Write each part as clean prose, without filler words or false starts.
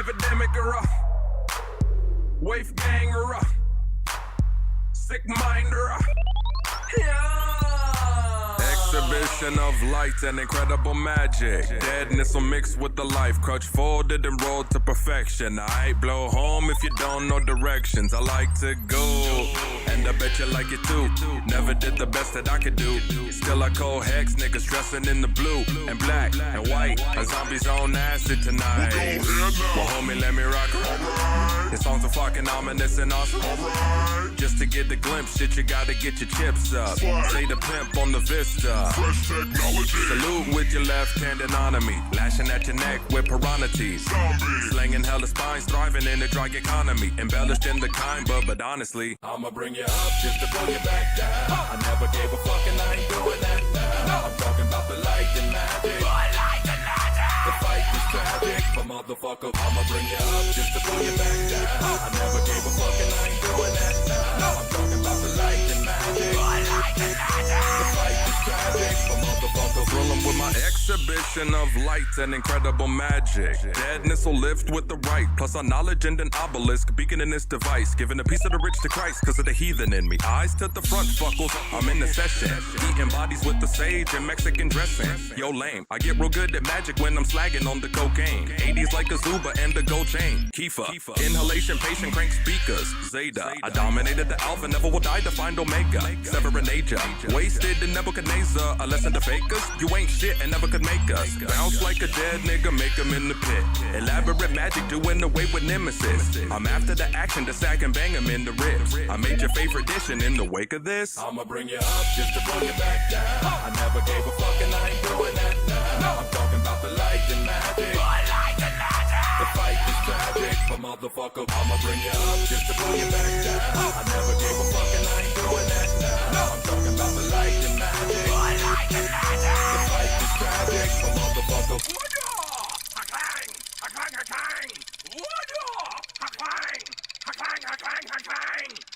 epidemic era, wave gang era, sick mind era. Exhibition of light and incredible magic. Deadness will mix with the life. Crutch folded and rolled to perfection. I blow home if you don't know directions. I like to go, and I bet you like it too. Never did the best that I could do. Still I cold hex niggas dressing in the blue and black and white. A zombie's on acid tonight. Well, homie, let me rock it. His songs are fucking ominous and awesome. Just to get the glimpse, shit, you gotta get your chips up. Say the pimp on the Vista. Fresh technology. Salute with your left hand and honor me. Lashing at your neck with piranhas. Slinging hella spines, thriving in the dry economy. Embellished in the kind, but honestly, I'ma bring you up just to pull you back down. I never gave a fuck and I ain't doing that now. I'm talking about the light and magic. The fight is tragic, but motherfucker, I'ma bring you up just to pull you back down. I never gave a fuck and I ain't doing that now. I'm talking about the light and magic. The fight is tragic, but motherfucker, thrilling with my exhibition of light and incredible magic. Deadness will lift with the right, plus our knowledge and an obelisk beacon in this device. Giving a piece of the rich to Christ, cause of the heathen in me. Eyes to the front, fuckles, I'm in the session. Eating bodies with the sage and Mexican dressing. Yo, lame, I get real good at magic when I'm slagging on the cocaine. 80s like a Zuba and a gold chain. Kiefer, inhalation, patient crank speakers. Zeta, I dominated the alpha, never will die to find Omega. Severing Asia, wasted in Nebuchadnezzar. A lesson to fakers, you ain't shit and never could make us. Bounce like a dead nigga, make him in the pit. Elaborate magic, doing away with nemesis. I'm after the action to sack and bang him in the ribs. I made your favorite dish and in the wake of this, I'ma bring you up just to pull you back down. I never gave a fuck and I ain't doing that now. I'm talking about the light and magic. The fight is tragic, but motherfucker, I'ma bring you up just to pull you back down. I never gave a fuck and I ain't doing that now. I'm talking about the light and magic. The fight is tragic, but motherfucker. Ha-clang! Ha-clang! Ha-clang! Ha-clang! Ha-clang! Ha-clang! Ha-clang! Ha-clang!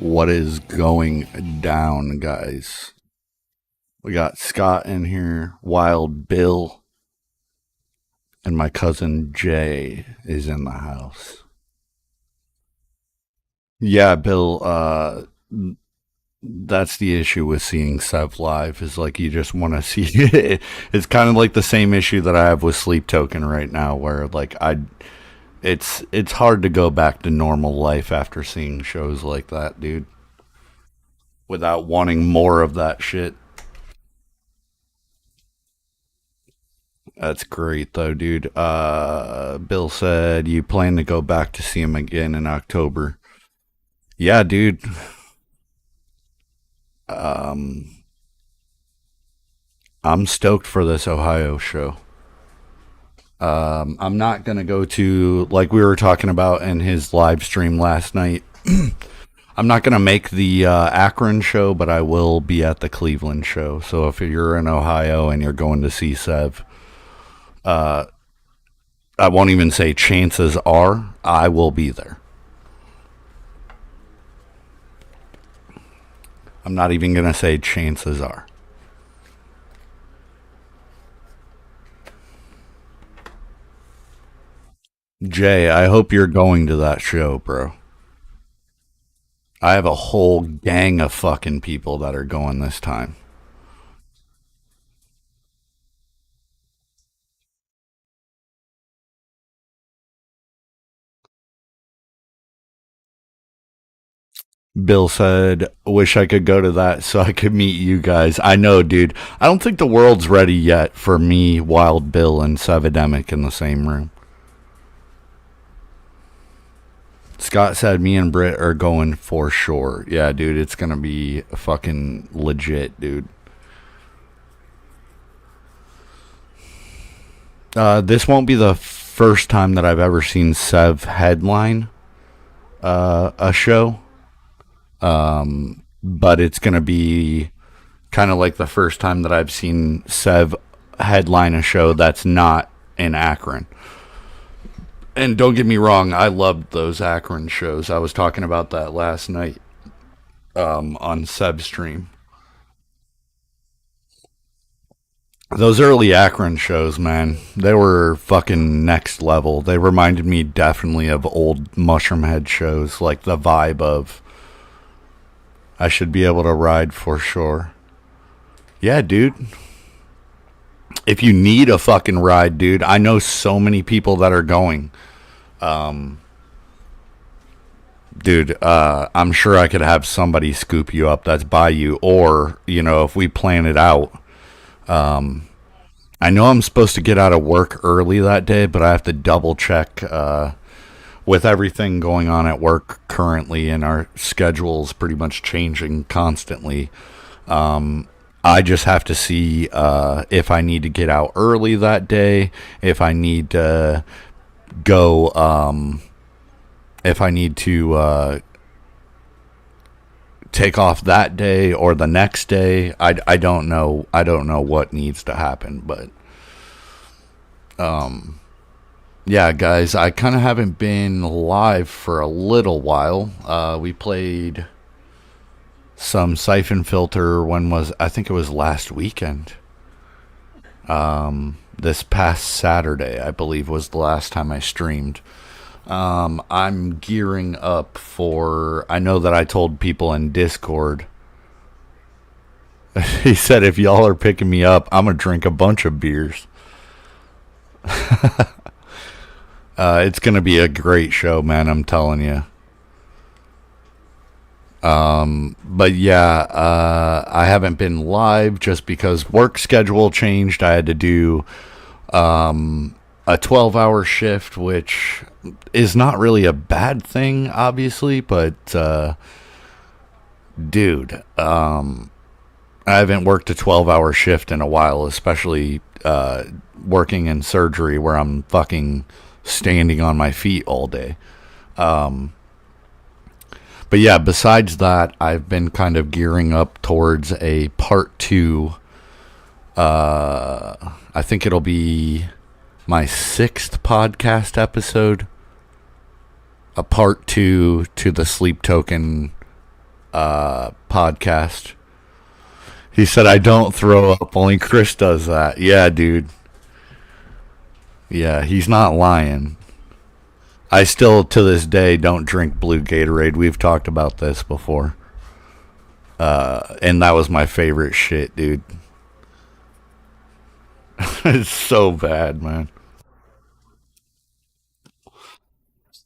What is going down, guys? We got Scott in here, Wild Bill, And my cousin Jay is in the house. Yeah, Bill, that's the issue with seeing Sev live is like you just want to see it. It's kind of like the same issue that I have with Sleep Token right now where like it's hard to go back to normal life after seeing shows like that, dude, without wanting more of that shit. That's great though, dude. Bill said you plan to go back to see him again in October. Yeah, dude. Um, I'm stoked for this Ohio show. I'm not gonna go to like we were talking about in his live stream last night. I'm not gonna make the Akron show, but I will be at the Cleveland show. So if you're in Ohio and you're going to see Sev, uh, I won't even say chances are I will be there. I'm not even gonna say chances are. Jay, I hope you're going to that show, bro. I have a whole gang of fucking people that are going this time. Bill said, wish I could go to that so I could meet you guys. I know, dude. I don't think the world's ready yet for me, Wild Bill, and Sevidemic in the same room. Scott said me and Britt are going for sure. Yeah, dude, it's gonna be fucking legit, dude. This won't be the first time that I've ever seen Sev headline a show. But it's gonna be kind of like the first time that I've seen Sev headline a show that's not in Akron. And don't get me wrong, I loved those Akron shows. I was talking about that last night on Seb stream. Those early Akron shows, man, they were fucking next level. They reminded me definitely of old Mushroomhead shows, like the vibe of I should be able to ride for sure. Yeah, dude. If you need a fucking ride, dude, I know so many people that are going. Um, dude, I'm sure I could have somebody scoop you up that's by you, or if we plan it out. Um, I know I'm supposed to get out of work early that day, but I have to double check with everything going on at work currently, and our schedule's pretty much changing constantly. I just have to see if I need to get out early that day, if I need to go, if I need to take off that day or the next day. I don't know. I don't know what needs to happen, but yeah, guys, I kind of haven't been live for a little while. We played some Syphon Filter. When was I think it was last weekend. This past Saturday, I believe, was the last time I streamed. I'm gearing up for. I know that I told people in Discord. He said if y'all are picking me up, I'm gonna drink a bunch of beers. It's gonna be a great show, man. I'm telling you. But yeah, I haven't been live just because work schedule changed. I had to do a 12-hour shift, which is not really a bad thing, obviously, but dude, I haven't worked a 12-hour shift in a while, especially working in surgery where I'm fucking standing on my feet all day. But yeah, besides that, I've been kind of gearing up towards a part 2. I think it'll be my 6th podcast episode. A part 2 to the Sleep Token podcast. He said I don't throw up, only Chris does that. Yeah, dude. Yeah, he's not lying. I still, to this day, don't drink blue Gatorade. We've talked about this before. And that was my favorite shit, dude. It's so bad, man.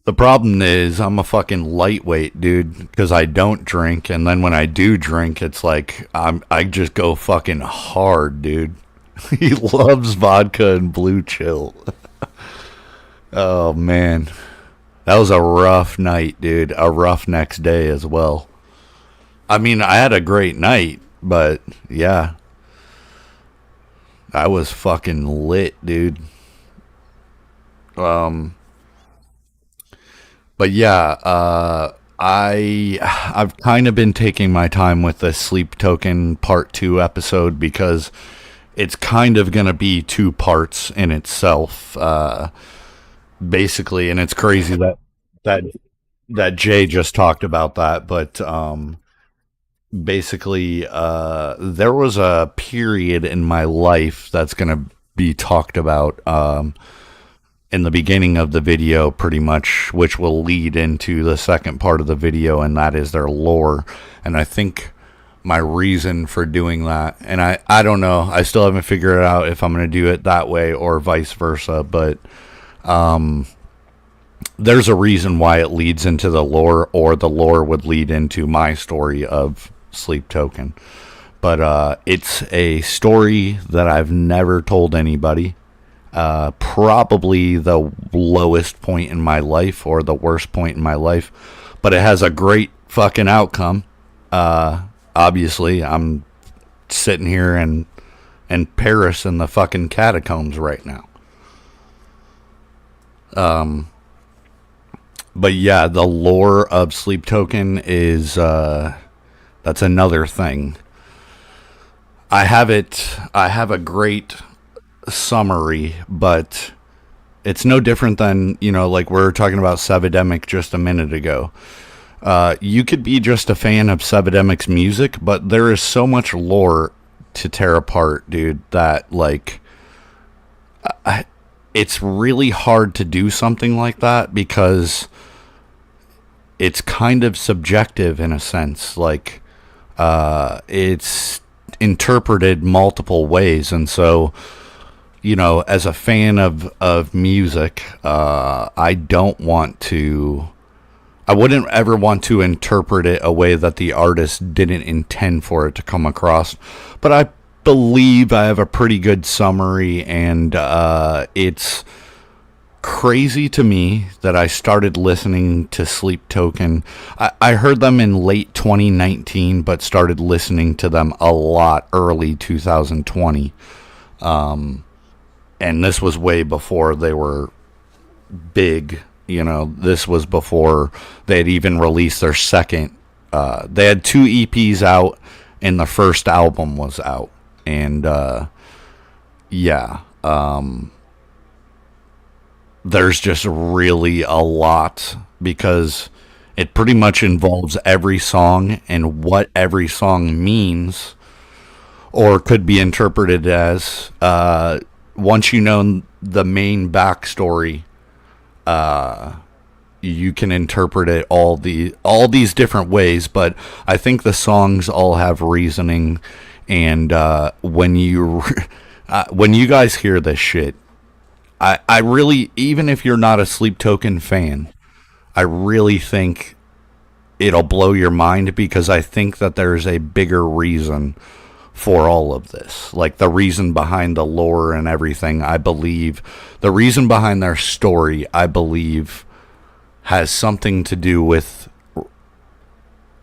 The problem is I'm a fucking lightweight, dude, because I don't drink, and then when I do drink, it's like I just go fucking hard, dude. He loves vodka and blue chill. Oh man, that was a rough night, dude. A rough next day as well. I mean, I had a great night, but yeah, I was fucking lit, dude. Um, but yeah, I've kind of been taking my time with the Sleep Token Part 2 episode because it's kind of gonna be two parts in itself, basically, and it's crazy that that Jay just talked about that, but basically, there was a period in my life that's gonna be talked about. In the beginning of the video, pretty much, which will lead into the second part of the video, and that is their lore. And I think my reason for doing that, and I don't know, I still haven't figured out if I'm going to do it that way or vice versa, but there's a reason why it leads into the lore, or the lore would lead into my story of Sleep Token. But it's a story that I've never told anybody. Probably the lowest point in my life or the worst point in my life, but it has a great fucking outcome. Obviously, I'm sitting here in Paris in the fucking catacombs right now. But yeah, the lore of Sleep Token is that's another thing. I have a great summary, but it's no different than, like we were talking about Sebedemic just a minute ago. You could be just a fan of Sebedemic's music, but there is so much lore to tear apart, dude, that like it's really hard to do something like that because it's kind of subjective in a sense. Like it's interpreted multiple ways, and so as a fan of music, I wouldn't ever want to interpret it a way that the artist didn't intend for it to come across. But I believe I have a pretty good summary, and it's crazy to me that I started listening to Sleep Token. I heard them in late 2019, but started listening to them a lot early 2020. And this was way before they were big. This was before they had even released their second. They had 2 EPs out, and the first album was out. And yeah, there's just really a lot because it pretty much involves every song and what every song means or could be interpreted as. Once you know the main backstory, you can interpret it all these different ways. But I think the songs all have reasoning, and when you guys hear this shit, I really, even if you're not a Sleep Token fan, I really think it'll blow your mind because I think that there's a bigger reason for all of this. Like the reason behind the lore and everything, I believe the reason behind their story, I believe, has something to do with,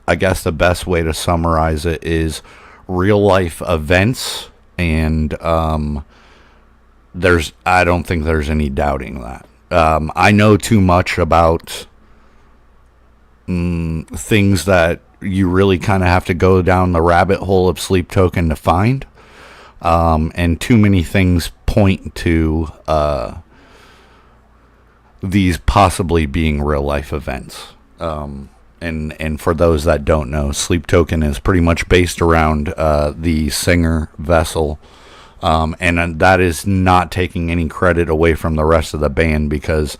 I guess the best way to summarize it is real life events, and I don't think there's any doubting that. I know too much about things that you really kind of have to go down the rabbit hole of Sleep Token to find. And too many things point to these possibly being real life events. And for those that don't know, Sleep Token is pretty much based around the singer Vessel. And that is not taking any credit away from the rest of the band, because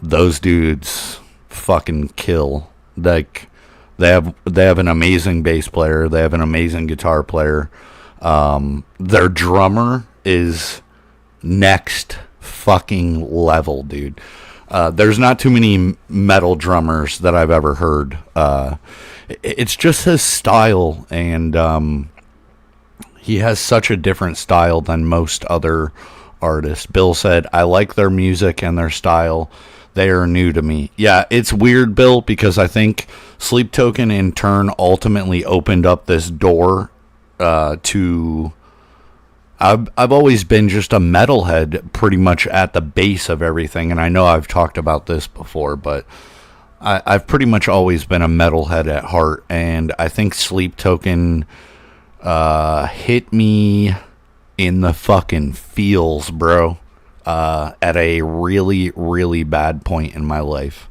those dudes fucking kill. Like, they have an amazing bass player, they have an amazing guitar player. Their drummer is next fucking level, dude. There's not too many metal drummers that I've ever heard. It's just his style, and he has such a different style than most other artists. Bill said, I like their music and their style. They are new to me. Yeah, it's weird, Bill, because I think Sleep Token in turn ultimately opened up this door to... I've always been just a metalhead pretty much at the base of everything, and I know I've talked about this before, but I've pretty much always been a metalhead at heart, and I think Sleep Token hit me in the fucking feels, bro, at a really, really bad point in my life.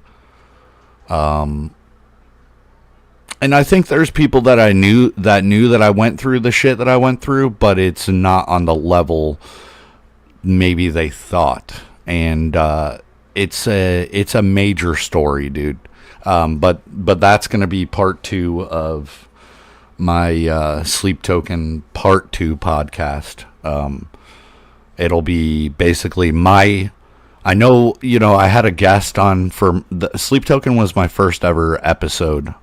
And I think there's people that I knew that I went through the shit that I went through, but it's not on the level maybe they thought. And it's a major story, dude. But that's gonna be part 2 of my Sleep Token Part 2 podcast. It'll be basically I know, I had a guest on for the Sleep Token was my first ever episode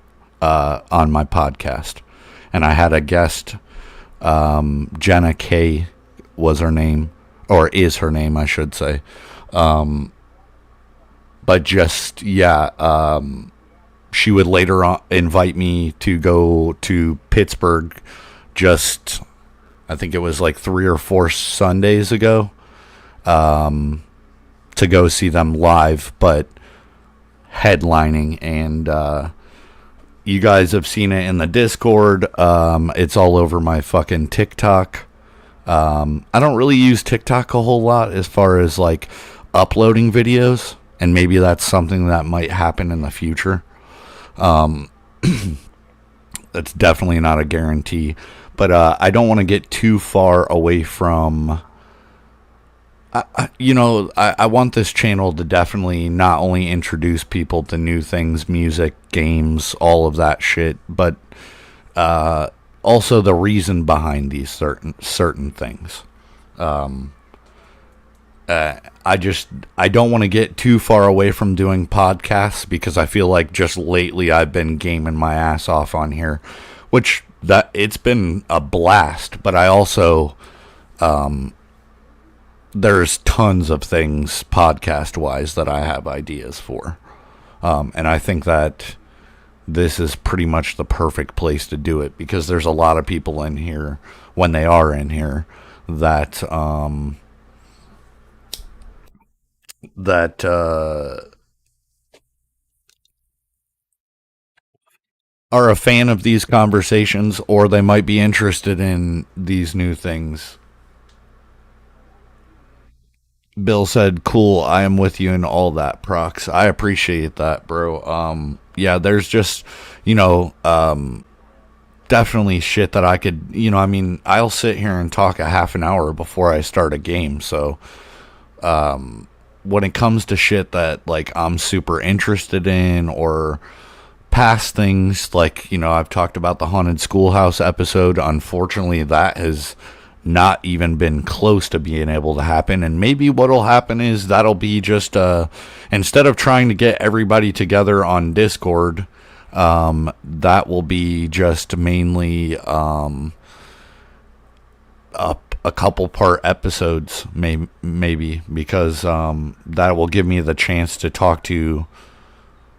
on my podcast, and I had a guest, Jenna K was her name, or is her name, I should say. But just, yeah, she would later on invite me to go to Pittsburgh just, I think it was like 3 or 4 Sundays ago, to go see them live, but headlining. And you guys have seen it in the Discord. It's all over my fucking TikTok. I don't really use TikTok a whole lot as far as like uploading videos, and maybe that's something that might happen in the future. That's definitely not a guarantee, but I don't want to get too far away from... I want this channel to definitely not only introduce people to new things, music, games, all of that shit, but also the reason behind these certain things. I don't want to get too far away from doing podcasts, because I feel like just lately I've been gaming my ass off on here, which that it's been a blast, but I also... there's tons of things podcast-wise that I have ideas for. And I think that this is pretty much the perfect place to do it, because there's a lot of people in here, when they are in here, that are a fan of these conversations, or they might be interested in these new things. Bill said, cool, I am with you in all that, Prox. I appreciate that, bro. Yeah, there's just, definitely shit that I could, I'll sit here and talk a half an hour before I start a game. So, when it comes to shit that, like, I'm super interested in, or past things, like, I've talked about the Haunted Schoolhouse episode. Unfortunately, that has not even been close to being able to happen, and maybe what'll happen is that'll be just instead of trying to get everybody together on Discord, that will be just mainly a couple part episodes, maybe, because that will give me the chance to talk to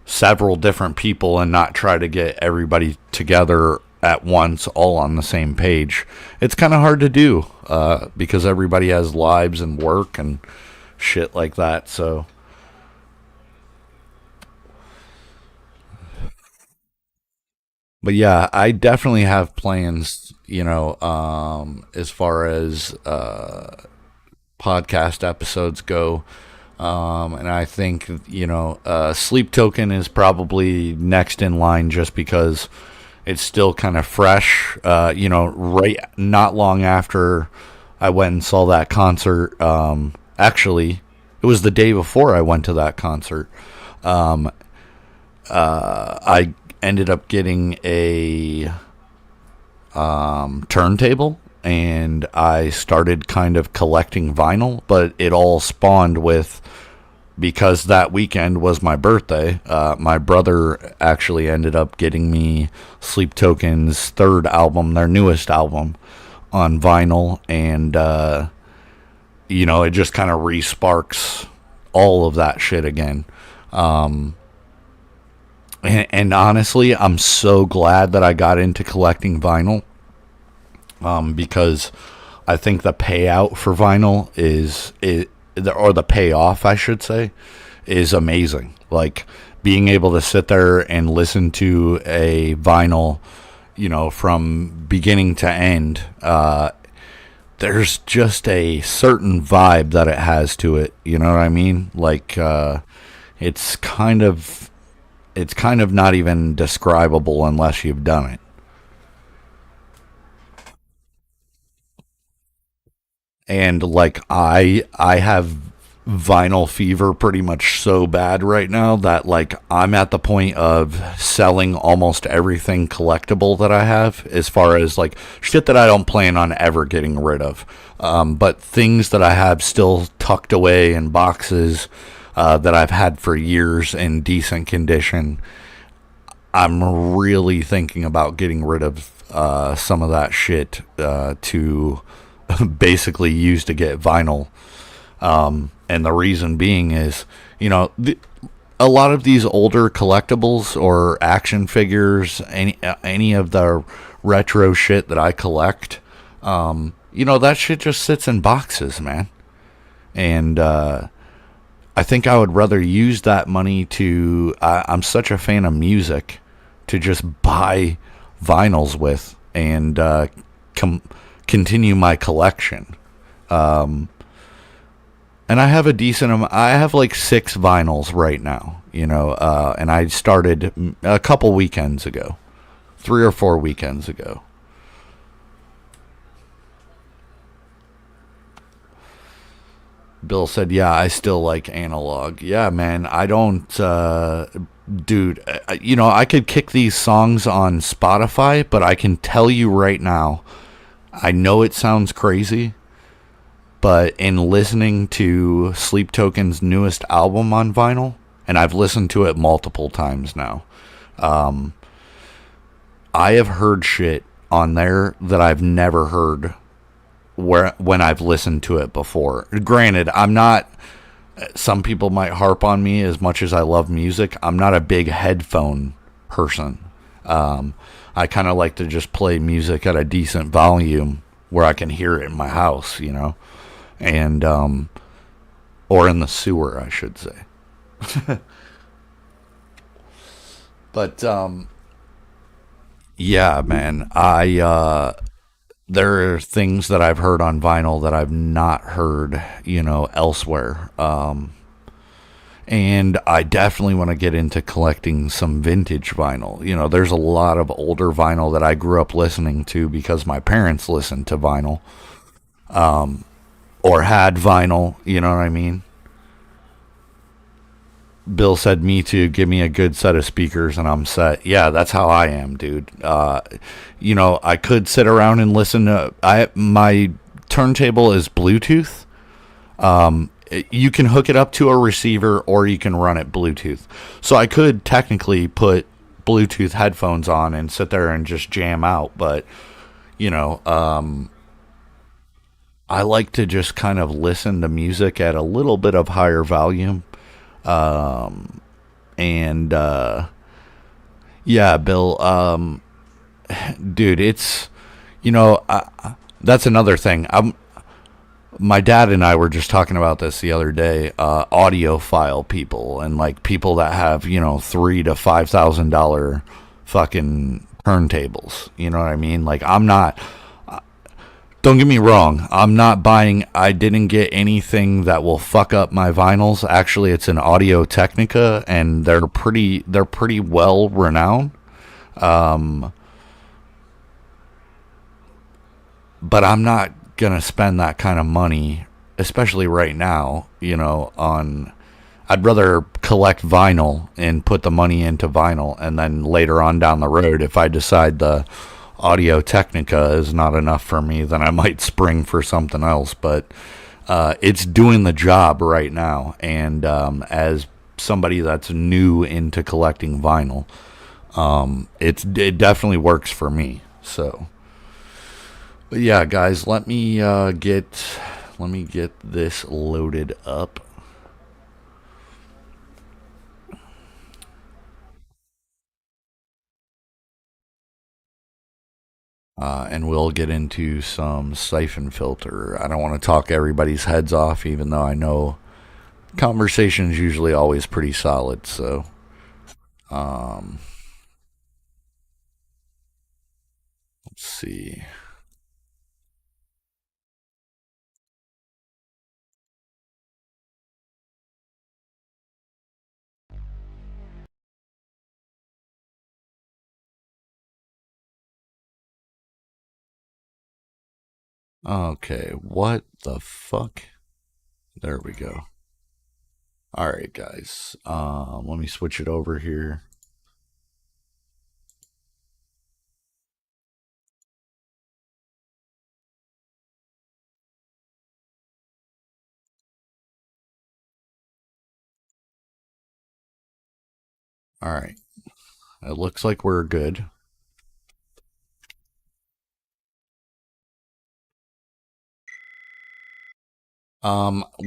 several different people and not try to get everybody together at once, all on the same page. It's kind of hard to do, because everybody has lives and work and shit like that. So, but yeah, I definitely have plans, as far as podcast episodes go. And I think, Sleep Token is probably next in line, just because it's still kind of fresh, right not long after I went and saw that concert. Actually, it was the day before I went to that concert. Um, I ended up getting a turntable, and I started kind of collecting vinyl, but it all spawned with, because that weekend was my birthday. My brother actually ended up getting me Sleep Token's third album, their newest album, on vinyl, and it just kind of re-sparks all of that shit again. And honestly, I'm so glad that I got into collecting vinyl, because I think the payout for vinyl or the payoff, I should say, is amazing. Like, being able to sit there and listen to a vinyl, from beginning to end, there's just a certain vibe that it has to it. You know what I mean? Like, it's kind of not even describable unless you've done it. And like, I have vinyl fever pretty much so bad right now that, like, I'm at the point of selling almost everything collectible that I have, as far as like shit that I don't plan on ever getting rid of, but things that I have still tucked away in boxes, that I've had for years in decent condition. I'm really thinking about getting rid of some of that shit, to basically use to get vinyl. And the reason being is, a lot of these older collectibles or action figures, any of the retro shit that I collect, that shit just sits in boxes, man. And I think I would rather use that money to. I'm such a fan of music, to just buy vinyls with, and continue my collection. And I have a decent amount. I have like 6 vinyls right now, and I started a couple weekends ago, 3 or 4 weekends ago. Bill said, yeah, I still like analog. Yeah, man, I don't, dude, I could kick these songs on Spotify, but I can tell you right now, I know it sounds crazy, but in listening to Sleep Token's newest album on vinyl, and I've listened to it multiple times now, I have heard shit on there that I've never heard when I've listened to it before. Granted, I'm not. Some people might harp on me as much as I love music. I'm not a big headphone person. I kind of like to just play music at a decent volume where I can hear it in my house, and or in the sewer, I should say. But yeah, man, there are things that I've heard on vinyl that I've not heard, elsewhere. And I definitely want to get into collecting some vintage vinyl. There's a lot of older vinyl that I grew up listening to because my parents listened to vinyl, or had vinyl, you know what I mean? Bill said, me too, give me a good set of speakers and I'm set. Yeah, that's how I am, dude. I could sit around and listen to, my turntable is Bluetooth. You can hook it up to a receiver or you can run it Bluetooth. So I could technically put Bluetooth headphones on and sit there and just jam out, but I like to just kind of listen to music at a little bit of higher volume. And yeah, Bill, dude, it's, that's another thing. My dad and I were just talking about this the other day, audiophile people and like people that have, $3,000 to $5,000 fucking turntables. You know what I mean? Like, don't get me wrong, I didn't get anything that will fuck up my vinyls. Actually, it's an Audio Technica and they're pretty well renowned. But I'm not gonna spend that kind of money, especially right now, on. I'd rather collect vinyl and put the money into vinyl, and then later on down the road, if I decide the Audio Technica is not enough for me, then I might spring for something else. But it's doing the job right now, and as somebody that's new into collecting vinyl, it definitely works for me. So, but yeah, guys, let me get this loaded up. And we'll get into some Syphon filter. I don't want to talk everybody's heads off, even though I know conversation's usually always pretty solid. So, let's see. Okay, what the fuck? There we go. All right, guys. Let me switch it over here. All right. It looks like we're good.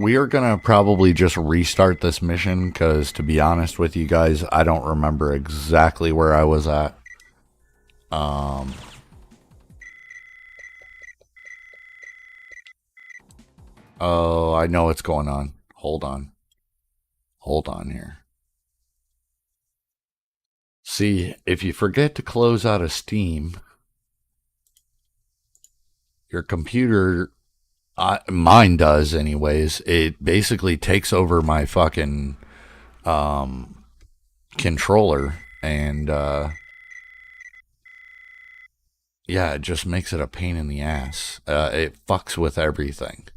We are gonna probably just restart this mission because, to be honest with you guys, I don't remember exactly where I was at. Oh, I know what's going on. Hold on. Hold on here. See, if you forget to close out of Steam, your computer, mine does anyways, it basically takes over my fucking controller, and yeah, it just makes it a pain in the ass. It fucks with everything.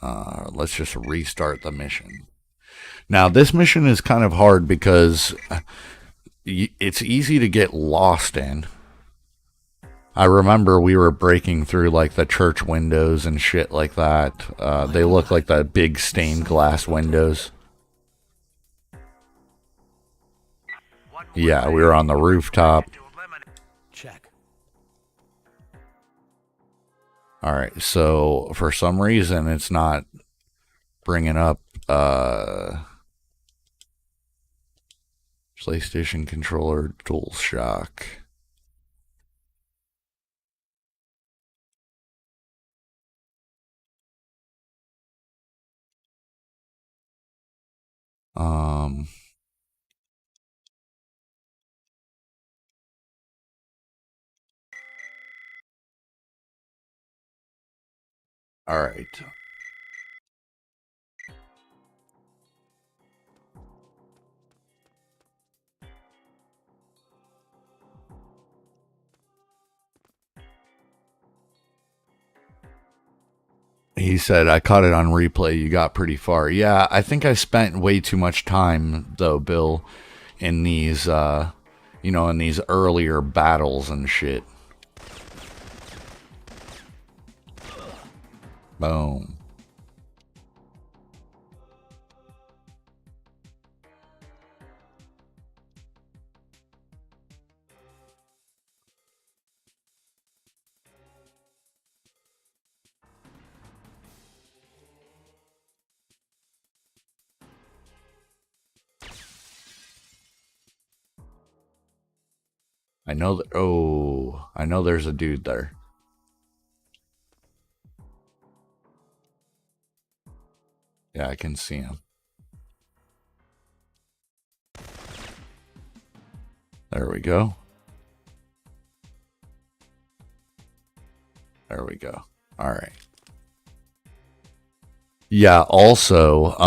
Let's just restart the mission. Now, this mission is kind of hard because it's easy to get lost in. I remember we were breaking through like the church windows and shit like that. They look like the big stained glass windows. Yeah, we were on the rooftop. Check. All right, so for some reason it's not bringing up PlayStation controller DualShock. All right. He said, I caught it on replay. You got pretty far. Yeah, I think I spent way too much time, though, Bill, in these, in these earlier battles and shit. Boom. I know that. Oh, I know there's a dude there. Yeah, I can see him. There we go. There we go. All right. Yeah, also,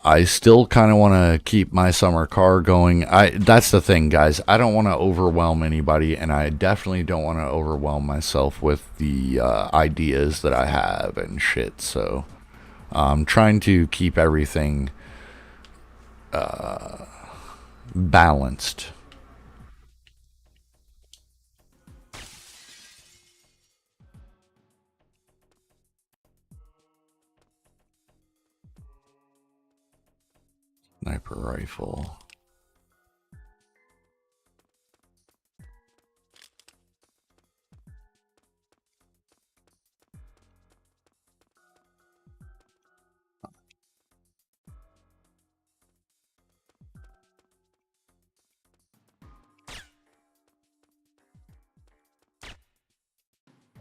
I still kind of want to keep my summer car going. That's the thing, guys. I don't want to overwhelm anybody, and I definitely don't want to overwhelm myself with the ideas that I have and shit. So I'm trying to keep everything balanced. Sniper rifle.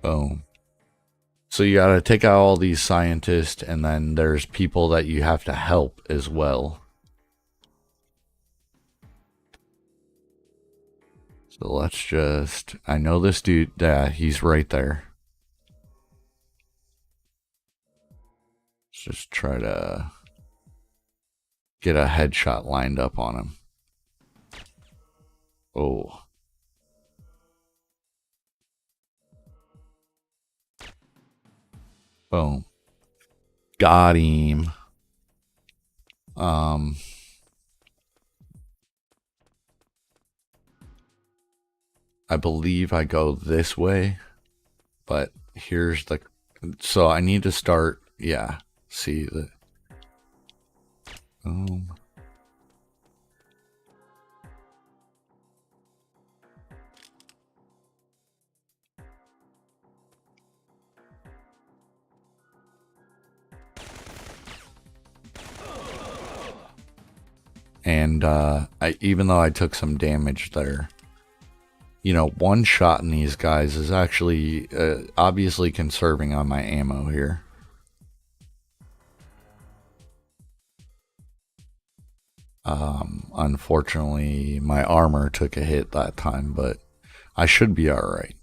Boom. So you gotta take out all these scientists, and then there's people that you have to help as well. So let's just... I know this dude... Yeah, he's right there. Let's just try to get a headshot lined up on him. Oh. Boom. Got him. I believe I go this way, but here's the... So I need to start... Yeah. See the... Boom. And even though I took some damage there, you know, one shot in these guys is actually obviously conserving on my ammo here. Unfortunately, my armor took a hit that time, but I should be alright.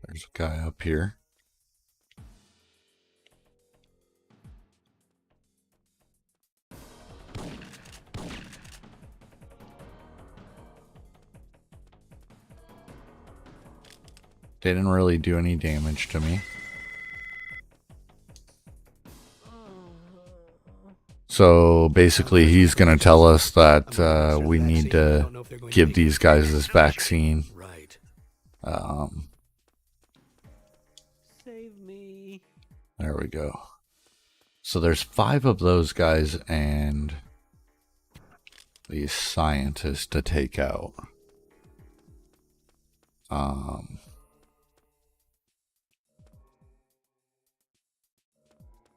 There's a guy up here. Didn't really do any damage to me. So basically he's going to tell us that we need to give these guys this vaccine. Right. Save me. There we go. So there's 5 of those guys and these scientists to take out.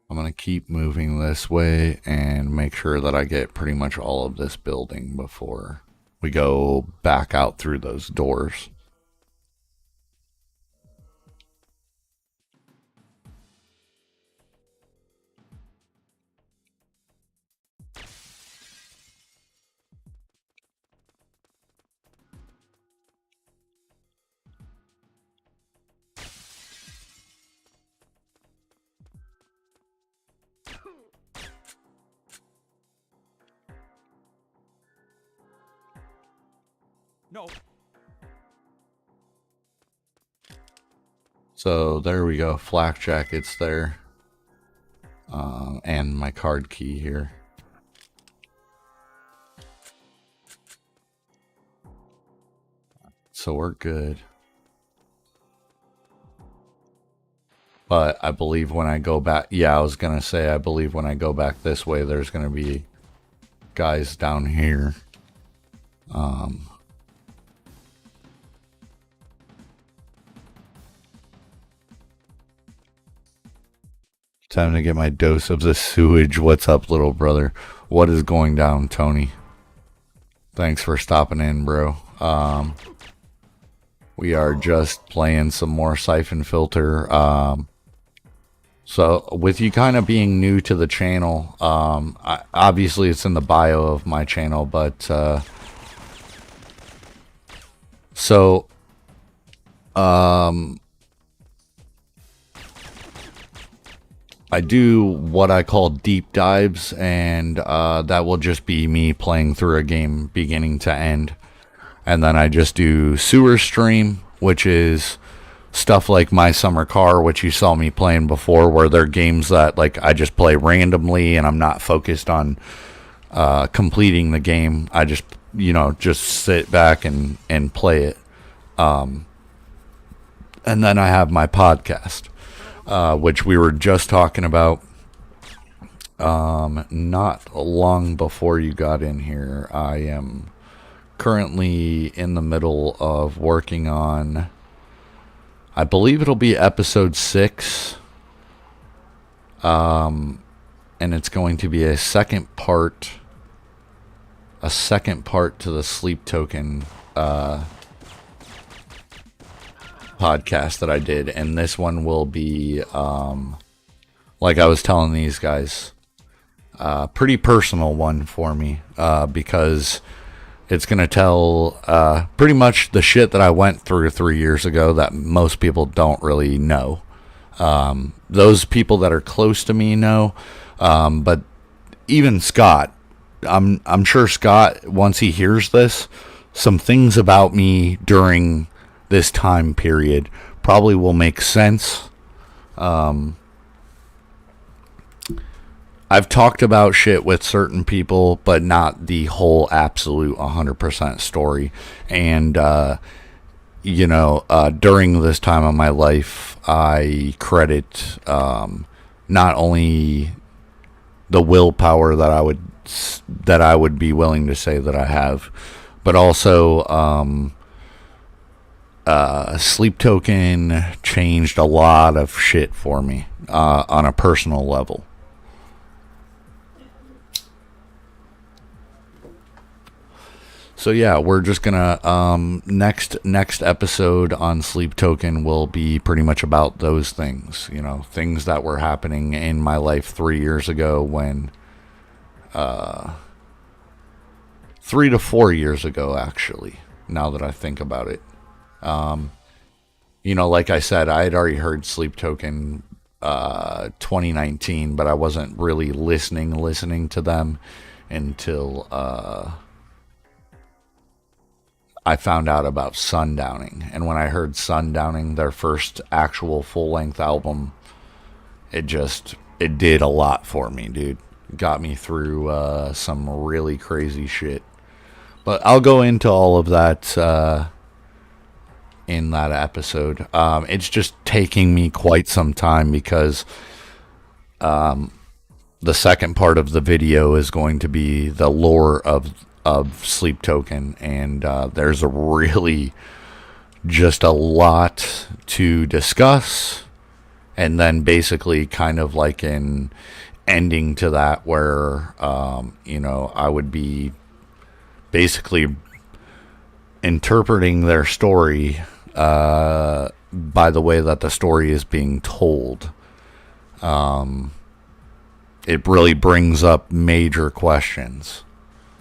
I'm going to keep moving this way and make sure that I get pretty much all of this building before we go back out through those doors. No. So there we go, flak jackets there, and my card key here. So we're good. But I believe when I go back, yeah, I was gonna say, I believe when I go back this way, there's gonna be guys down here. Time to get my dose of the sewage. What's up, little brother? What is going down, Tony? Thanks for stopping in, bro. We are just playing some more Syphon Filter. So with you kind of being new to the channel, obviously it's in the bio of my channel, but I do what I call deep dives, and that will just be me playing through a game beginning to end. And then I just do sewer stream, which is stuff like My Summer Car, which you saw me playing before, where they're games that like I just play randomly and I'm not focused on completing the game. I just, just sit back and play it. And then I have my podcast, which we were just talking about not long before you got in here. I am currently in the middle of working on, I believe it'll be episode 6. And it's going to be a second part to the Sleep Token podcast that I did, and this one will be like I was telling these guys, pretty personal one for me, because it's going to tell pretty much the shit that I went through 3 years ago that most people don't really know. Those people that are close to me know, but even Scott, I'm sure Scott, once he hears this, some things about me during this time period probably will make sense. I've talked about shit with certain people, but not the whole absolute 100% story. And, during this time of my life, I credit not only the willpower that I would be willing to say that I have, but also Sleep Token changed a lot of shit for me on a personal level. So yeah, we're just gonna next episode on Sleep Token will be pretty much about those things, things that were happening in my life 3 years ago, when 3 to 4 years ago, actually, now that I think about it. Like I said, I had already heard Sleep Token 2019, but I wasn't really listening to them until I found out about Sundowning. And when I heard Sundowning, their first actual full-length album, it did a lot for me, dude. Got me through some really crazy shit. But I'll go into all of that in that episode. It's just taking me quite some time because the second part of the video is going to be the lore of Sleep Token, and there's really just a lot to discuss, and then basically kind of like an ending to that where I would be basically interpreting their story by the way that the story is being told. It really brings up major questions.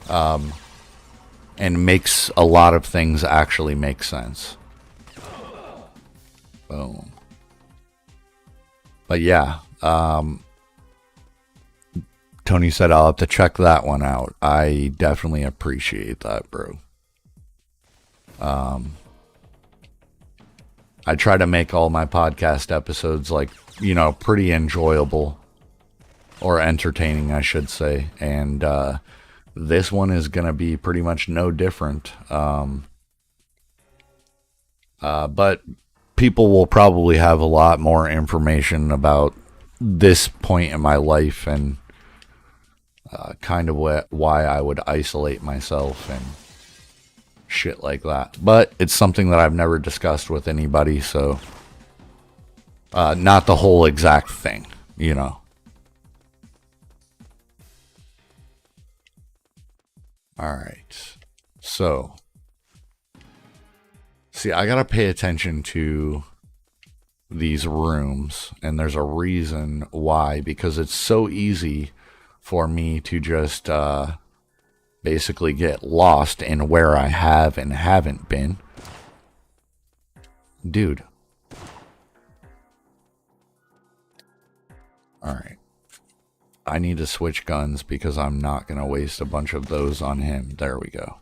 And makes a lot of things actually make sense. Boom. But yeah, Tony said I'll have to check that one out. I definitely appreciate that, bro. I try to make all my podcast episodes pretty enjoyable, or entertaining, I should say. And this one is going to be pretty much no different. But people will probably have a lot more information about this point in my life, and kind of why I would isolate myself and shit like that. But it's something that I've never discussed with anybody, so not the whole exact thing, Alright, so, see, I gotta pay attention to these rooms, and there's a reason why, because it's so easy for me to just basically get lost in where I have and haven't been. Dude. Alright. I need to switch guns because I'm not going to waste a bunch of those on him. There we go.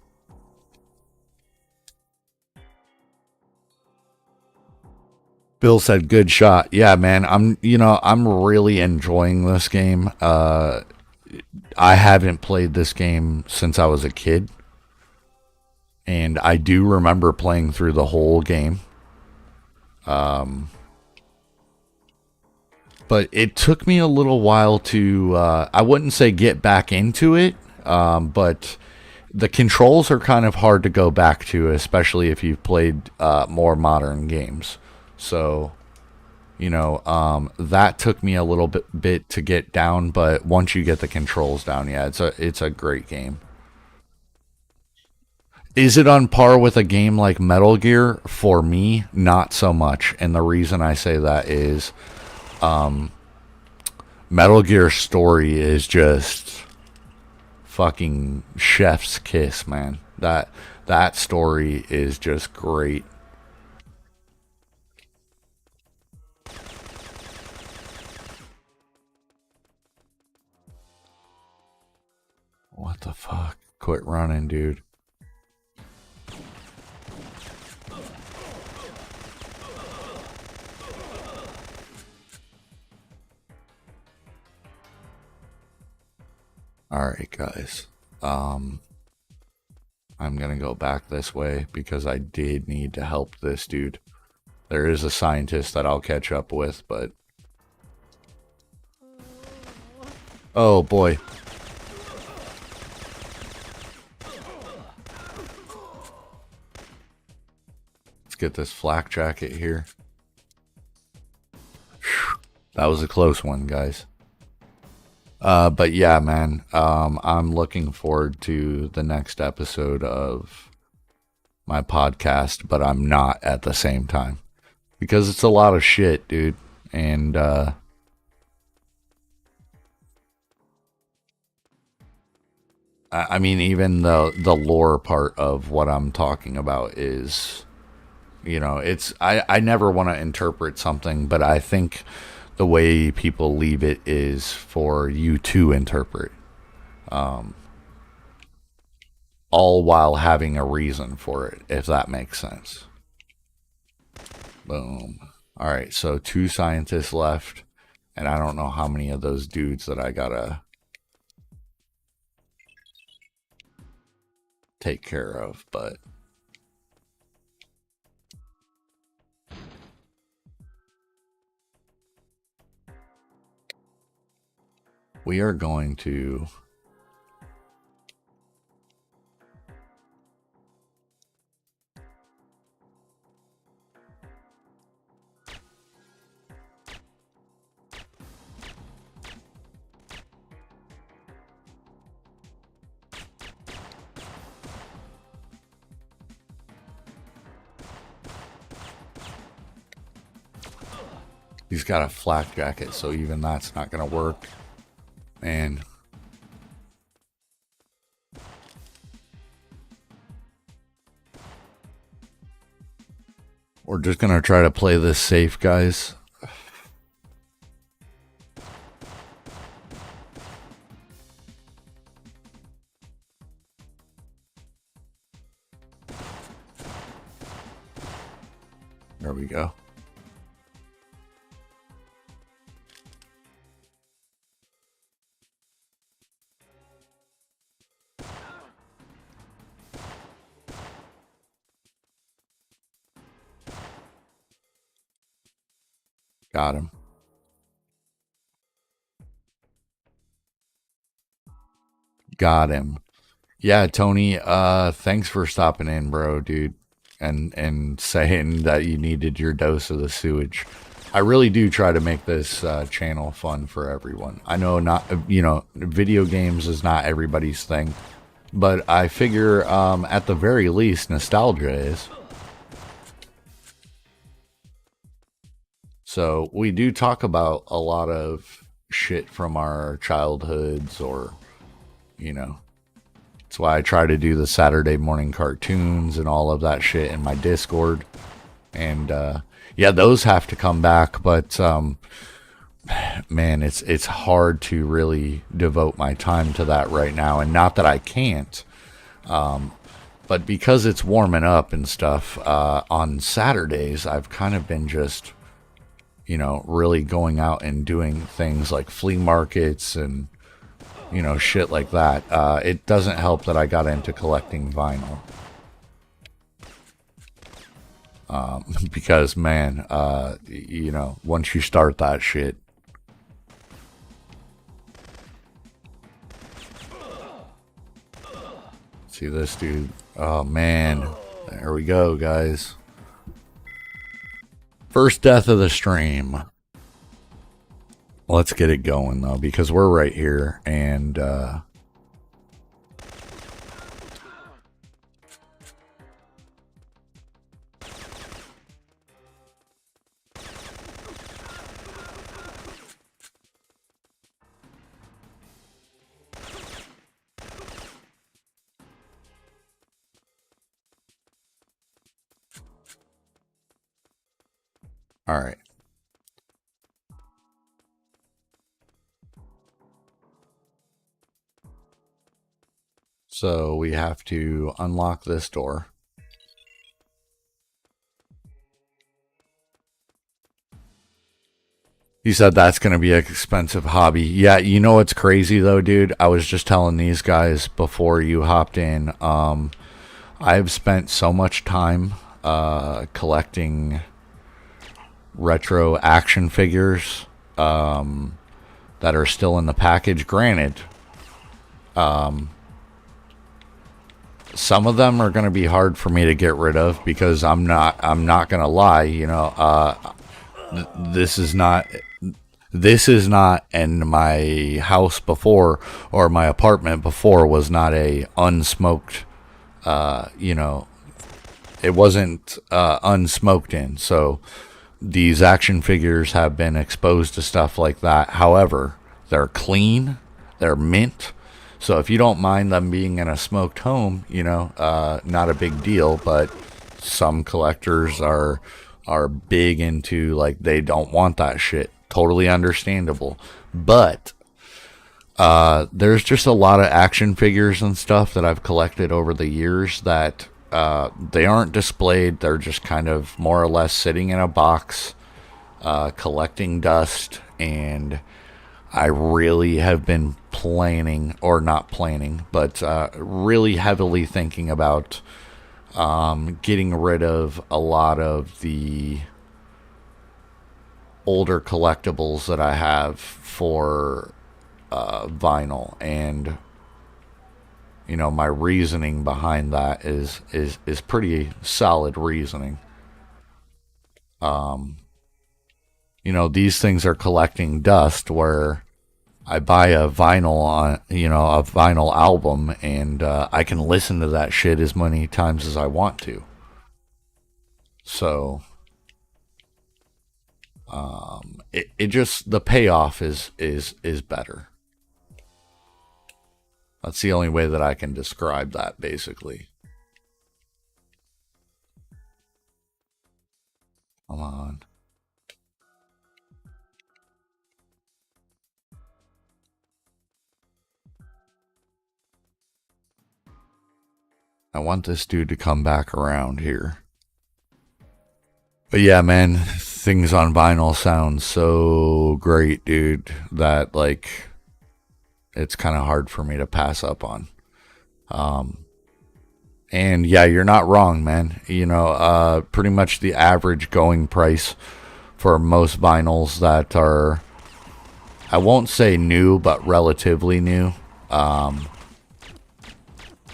Bill said, good shot. Yeah, man, I'm really enjoying this game. I haven't played this game since I was a kid. And I do remember playing through the whole game. But it took me a little while to, I wouldn't say get back into it, but the controls are kind of hard to go back to, especially if you've played more modern games. So, that took me a little bit to get down, but once you get the controls down, yeah, it's a great game. Is it on par with a game like Metal Gear? For me, not so much. And the reason I say that is Metal Gear story is just fucking chef's kiss, man. That story is just great. What the fuck? Quit running, dude. Alright, guys. I'm gonna go back this way because I did need to help this dude. There is a scientist that I'll catch up with, but... Oh, boy. Let's get this flak jacket here. That was a close one, guys. But yeah, man, I'm looking forward to the next episode of my podcast, but I'm not at the same time because it's a lot of shit, dude. And, I mean, even the lore part of what I'm talking about is, I never want to interpret something, but I think the way people leave it is for you to interpret, all while having a reason for it, if that makes sense. Boom. All right, so 2 scientists left, and I don't know how many of those dudes that I gotta take care of, but we are going to he's got a flak jacket, so even that's not gonna work. Man. We're just gonna try to play this safe, guys. There we go. Got him. Got him. Yeah, Tony, thanks for stopping in, bro, dude. And saying that you needed your dose of the sewage. I really do try to make this channel fun for everyone. I know not, video games is not everybody's thing. But I figure, at the very least, nostalgia is. So we do talk about a lot of shit from our childhoods, or, you know, that's why I try to do the Saturday morning cartoons and all of that shit in my Discord. And yeah, those have to come back, but man, it's hard to really devote my time to that right now. And not that I can't, but because it's warming up and stuff, on Saturdays I've kind of been just, you know, really going out and doing things like flea markets and, you know, shit like that. It doesn't help that I got into collecting vinyl. Because, man, you know, once you start that shit. See this dude. Oh, man. There we go, guys. First death of the stream. Let's get it going, though, because we're right here, and all right. So we have to unlock this door. He said that's going to be an expensive hobby. Yeah, you know what's crazy though, dude? I was just telling these guys before you hopped in. I've spent so much time collecting retro action figures that are still in the package. Granted, some of them are going to be hard for me to get rid of because I'm not going to lie, you know, this is not, and my house before, or my apartment before, was not a unsmoked, you know, it wasn't unsmoked in. So these action figures have been exposed to stuff like that. However, they're clean, they're mint. So if you don't mind them being in a smoked home, you know, not a big deal. But some collectors are big into, like, they don't want that shit. Totally understandable. But there's just a lot of action figures and stuff that I've collected over the years that they aren't displayed. They're just kind of more or less sitting in a box, collecting dust. And I really have been planning, or not planning, but really heavily thinking about getting rid of a lot of the older collectibles that I have for vinyl. And, you know, my reasoning behind that is pretty solid reasoning. You know, these things are collecting dust, where I buy a vinyl on, you know, a vinyl album, and I can listen to that shit as many times as I want to. So it just, the payoff is better. That's the only way that I can describe that, basically. Come on. I want this dude to come back around here. But yeah, man, things on vinyl sound so great, dude, that, like, it's kind of hard for me to pass up on. And yeah, you're not wrong, man. You know, pretty much the average going price for most vinyls that are, I won't say new, but relatively new,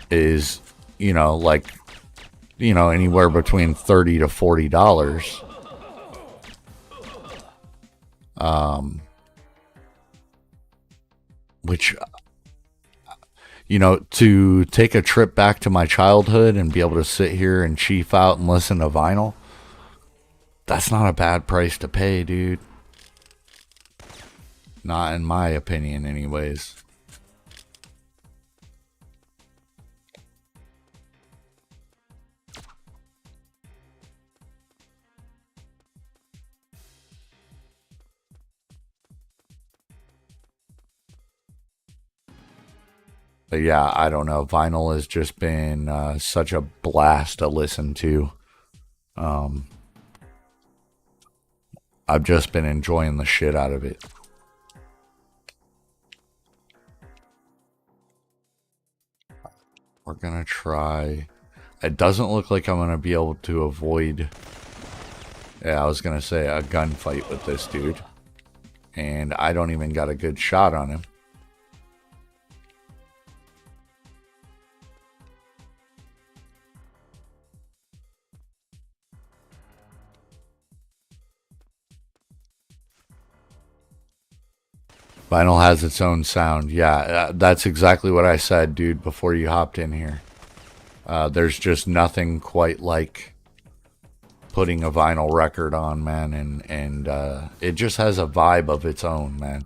is, you know, like, you know, anywhere between $30 to $40. Which, you know, to take a trip back to my childhood and be able to sit here and chief out and listen to vinyl, That's not a bad price to pay, dude. Not in my opinion, anyways. But yeah, I don't know. Vinyl has just been such a blast to listen to. I've just been enjoying the shit out of it. We're gonna try. It doesn't look like I'm gonna be able to avoid. Yeah, I was gonna say a gunfight with this dude. And I don't even got a good shot on him. Vinyl has its own sound. Yeah, that's exactly what I said, dude, before you hopped in here. There's just nothing quite like putting a vinyl record on, man, and it just has a vibe of its own, man.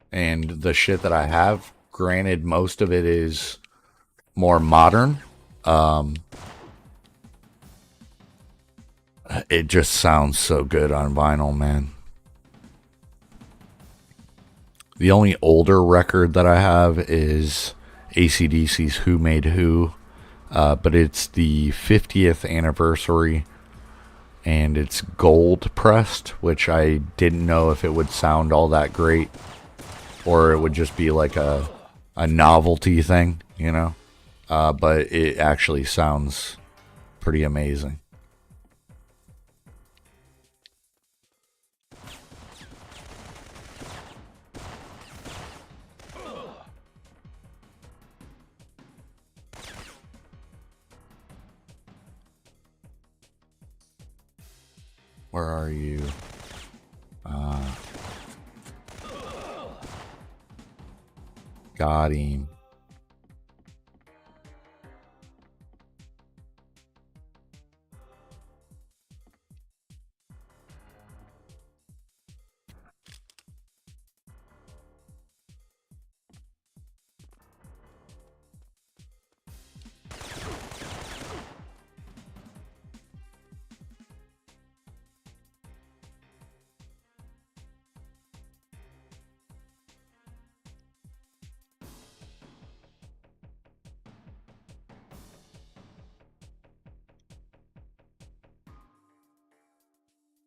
And the shit that I have, granted, most of it is more modern. It just sounds so good on vinyl, man. The only older record that I have is AC/DC's Who Made Who, but it's the 50th anniversary, and it's gold pressed, which I didn't know if it would sound all that great, or it would just be like a novelty thing, you know? But it actually sounds pretty amazing. Where are you? Got him.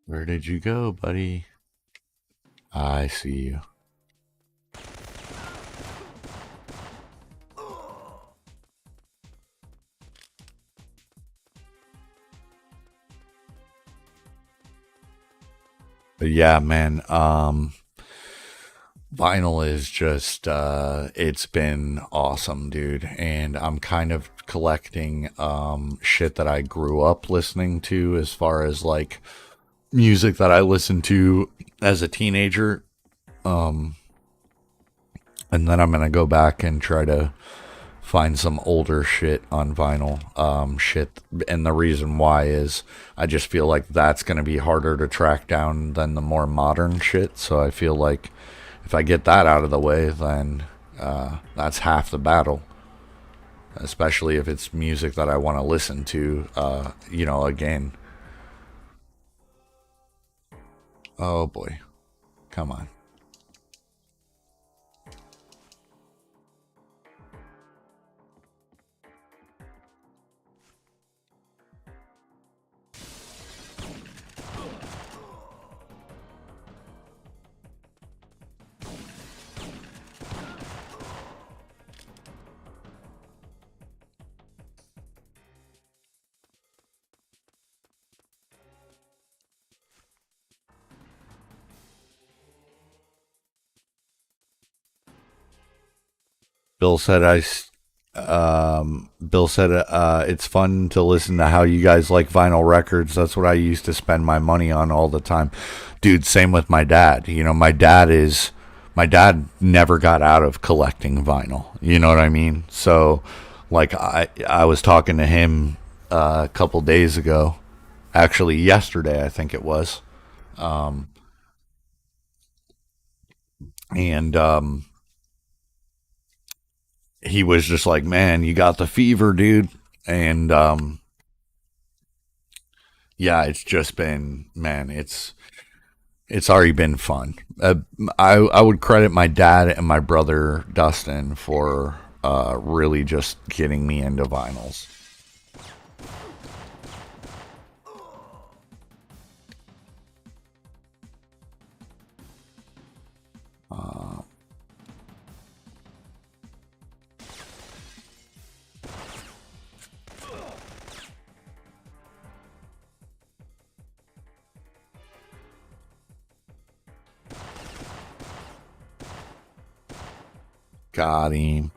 Where did you go, buddy? I see you. But yeah, man, vinyl is just, it's been awesome, dude. And I'm kind of collecting shit that I grew up listening to, as far as like music that I listened to as a teenager. And then I'm gonna go back and try to find some older shit on vinyl. And the reason why is I just feel like that's gonna be harder to track down than the more modern shit. So I feel like if I get that out of the way, then that's half the battle. Especially if it's music that I want to listen to, you know, again. Oh boy. Come on. Bill said it's fun to listen to how you guys like vinyl records. That's what I used to spend my money on all the time. Dude, same with my dad. You know, my dad never got out of collecting vinyl. You know what I mean? So like I was talking to him a couple days ago. Actually, yesterday, I think it was. And he was just like, "Man, you got the fever, dude." And yeah, it's just been, man, it's already been fun. I would credit my dad and my brother Dustin for really just getting me into vinyls. Got him.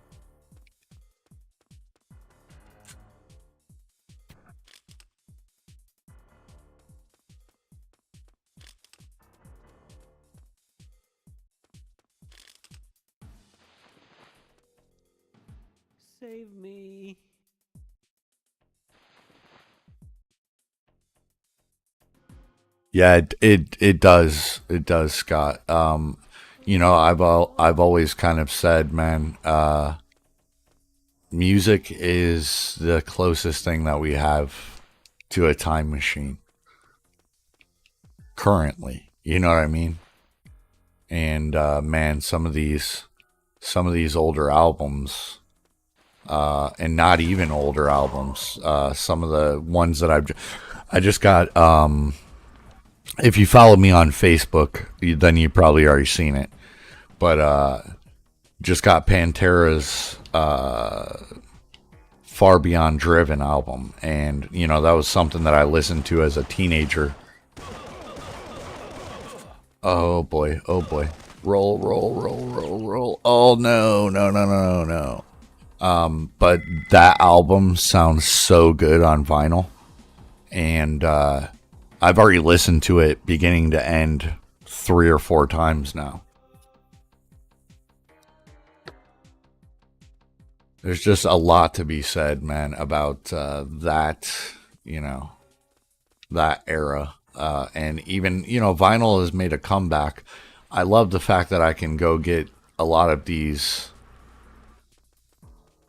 Save me. Yeah, it does. It does, Scott. You know, I've always kind of said, man, music is the closest thing that we have to a time machine currently. You know what I mean? And man, some of these older albums, and not even older albums, some of the ones that I just got. If you follow me on Facebook, then you probably already seen it. But just got Pantera's Far Beyond Driven album, and you know that was something that I listened to as a teenager. Oh boy, oh boy. Roll, roll, roll, roll, roll. Oh no, no, no, no, no. But that album sounds so good on vinyl. And I've already listened to it beginning to end 3 or 4 times now. There's just a lot to be said, man, about that, you know, that era. And even, you know, vinyl has made a comeback. I love the fact that I can go get a lot of these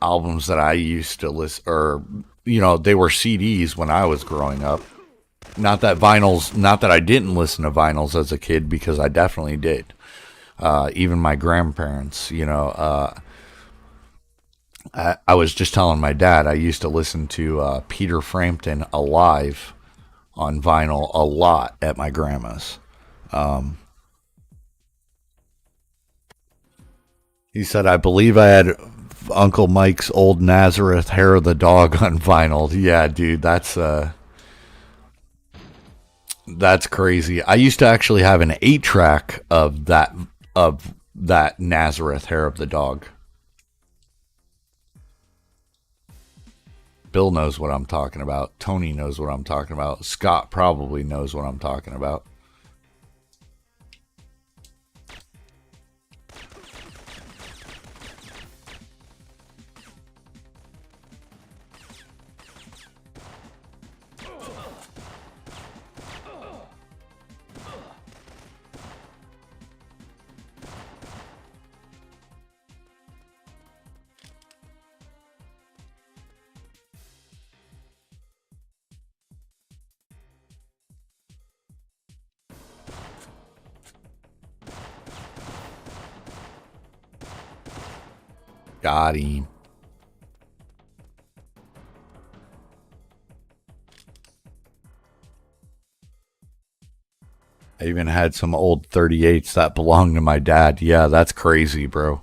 albums that I used to listen, or, you know, they were CDs when I was growing up. Not that vinyls, not that I didn't listen to vinyls as a kid, because I definitely did. Even my grandparents, you know, I was just telling my dad I used to listen to Peter Frampton Alive on vinyl a lot at my grandma's. He said, I believe I had Uncle Mike's Old Nazareth Hair of the Dog on vinyl. Yeah, dude, that's crazy. I used to actually have an 8-track of that Nazareth Hair of the Dog. Bill knows what I'm talking about. Tony knows what I'm talking about. Scott probably knows what I'm talking about. Got him. I even had some old 38s that belonged to my dad. Yeah, that's crazy, bro.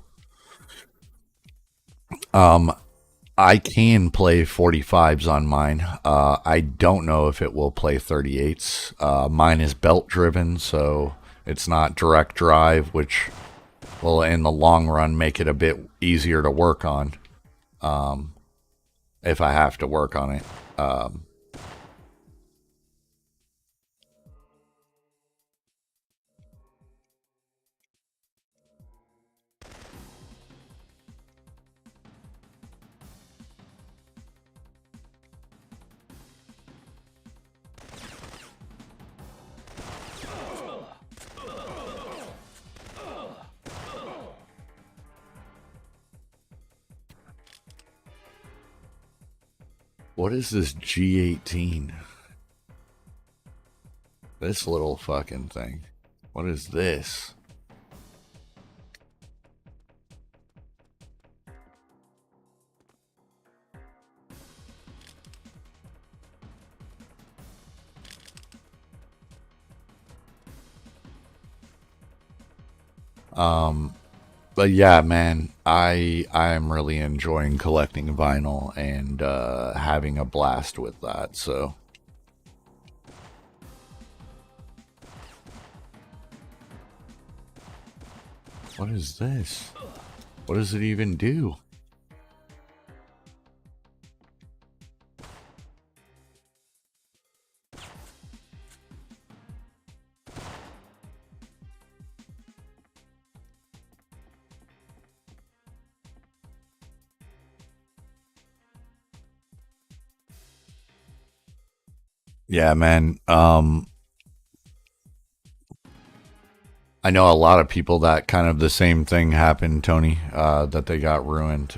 I can play 45s on mine. I don't know if it will play 38s. Mine is belt driven, so it's not direct drive, which will, in the long run, make it a bit easier to work on. If I have to work on it. What is this G18? This little fucking thing. What is this? But yeah, man, I am really enjoying collecting vinyl and having a blast with that. So what is this? What does it even do? Yeah, man. I know a lot of people that kind of the same thing happened, Tony, that they got ruined.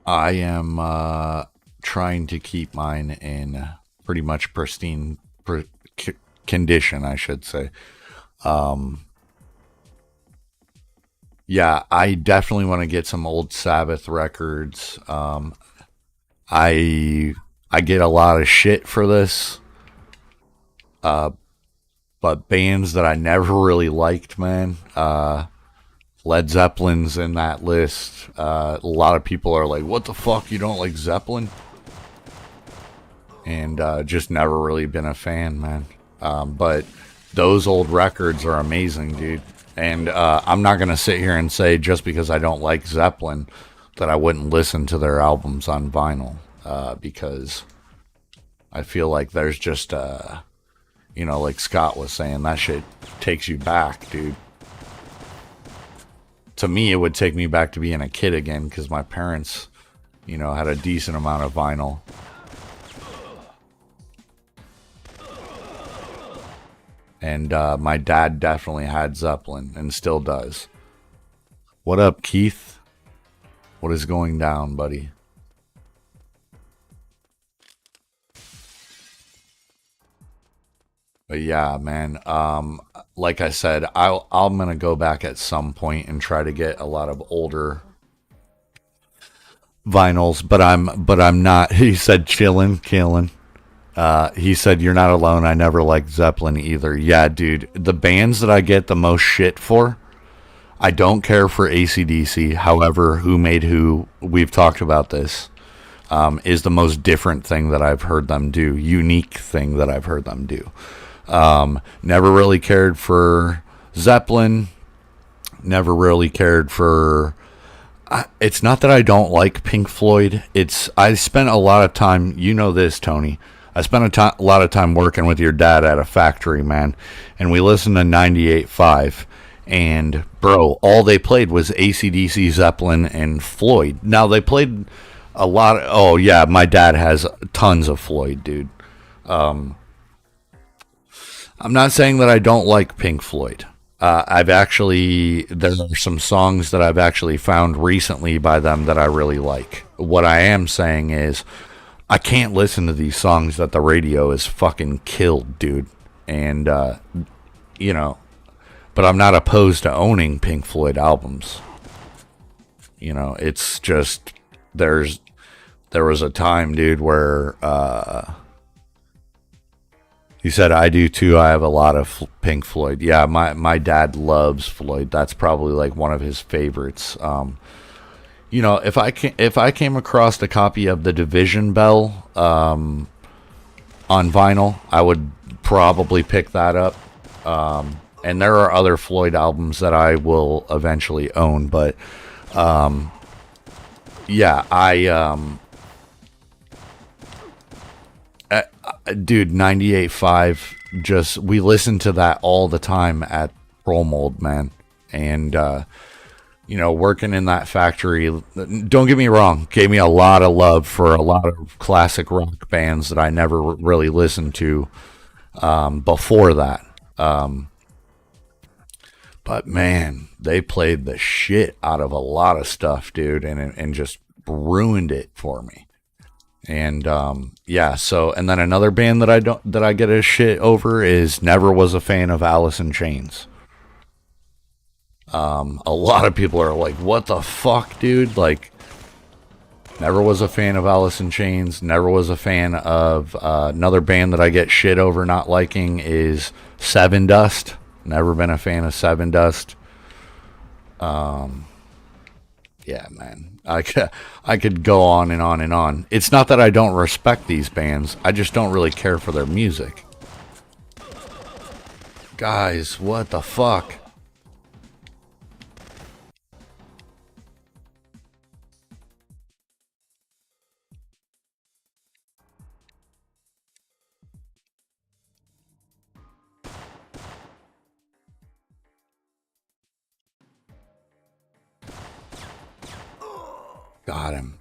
I am trying to keep mine in pretty much pristine condition, I should say. Yeah, I definitely want to get some old Sabbath records. I get a lot of shit for this, but bands that I never really liked, man. Led Zeppelin's in that list. A lot of people are like, "What the fuck? You don't like Zeppelin?" And just never really been a fan, man. But those old records are amazing, dude. And I'm not going to sit here and say just because I don't like Zeppelin that I wouldn't listen to their albums on vinyl, because I feel like there's just, like Scott was saying, that shit takes you back, dude. To me, it would take me back to being a kid again because my parents, had a decent amount of vinyl. And my dad definitely had Zeppelin and still does. What up, Keith? What is going down, buddy? But yeah, man. Like I said, I'm gonna go back at some point and try to get a lot of older vinyls. But I'm not. He said killing. He said, "You're not alone. I never liked Zeppelin either." Yeah, dude. The bands that I get the most shit for, I don't care for AC/DC. However, Who Made Who, we've talked about this, is the most different thing that I've heard them do. Unique thing that I've heard them do. Never really cared for Zeppelin. Never really cared for... it's not that I don't like Pink Floyd. I spent a lot of time... You know this, Tony. I spent a lot of time working with your dad at a factory, man, and we listened to 98.5, and, bro, all they played was AC/DC, Zeppelin, and Floyd. Now, they played a lot of... Oh, yeah, my dad has tons of Floyd, dude. I'm not saying that I don't like Pink Floyd. There are some songs that I've actually found recently by them that I really like. What I am saying is... I can't listen to these songs that the radio is fucking killed, dude. And, but I'm not opposed to owning Pink Floyd albums. It's just, there was a time, dude, where, he said, "I do too. I have a lot of Pink Floyd." Yeah, my dad loves Floyd. That's probably like one of his favorites. If I came across a copy of The Division Bell on vinyl, I would probably pick that up. And there are other Floyd albums that I will eventually own, but yeah, dude, 98.5, we listened to that all the time at Roll Mold, man. And working in that factory, don't get me wrong, gave me a lot of love for a lot of classic rock bands that I never really listened to before that. But man, they played the shit out of a lot of stuff, dude, and just ruined it for me. And yeah, so and then another band that I get a shit over is never was a fan of Alice in Chains. A lot of people are like, "What the fuck, dude?" Like, never was a fan of Alice in Chains. Never was a fan of another band that I get shit over not liking is Seven Dust. Never been a fan of Seven Dust. Yeah, man. I could go on and on and on. It's not that I don't respect these bands. I just don't really care for their music. Guys, what the fuck? Got him.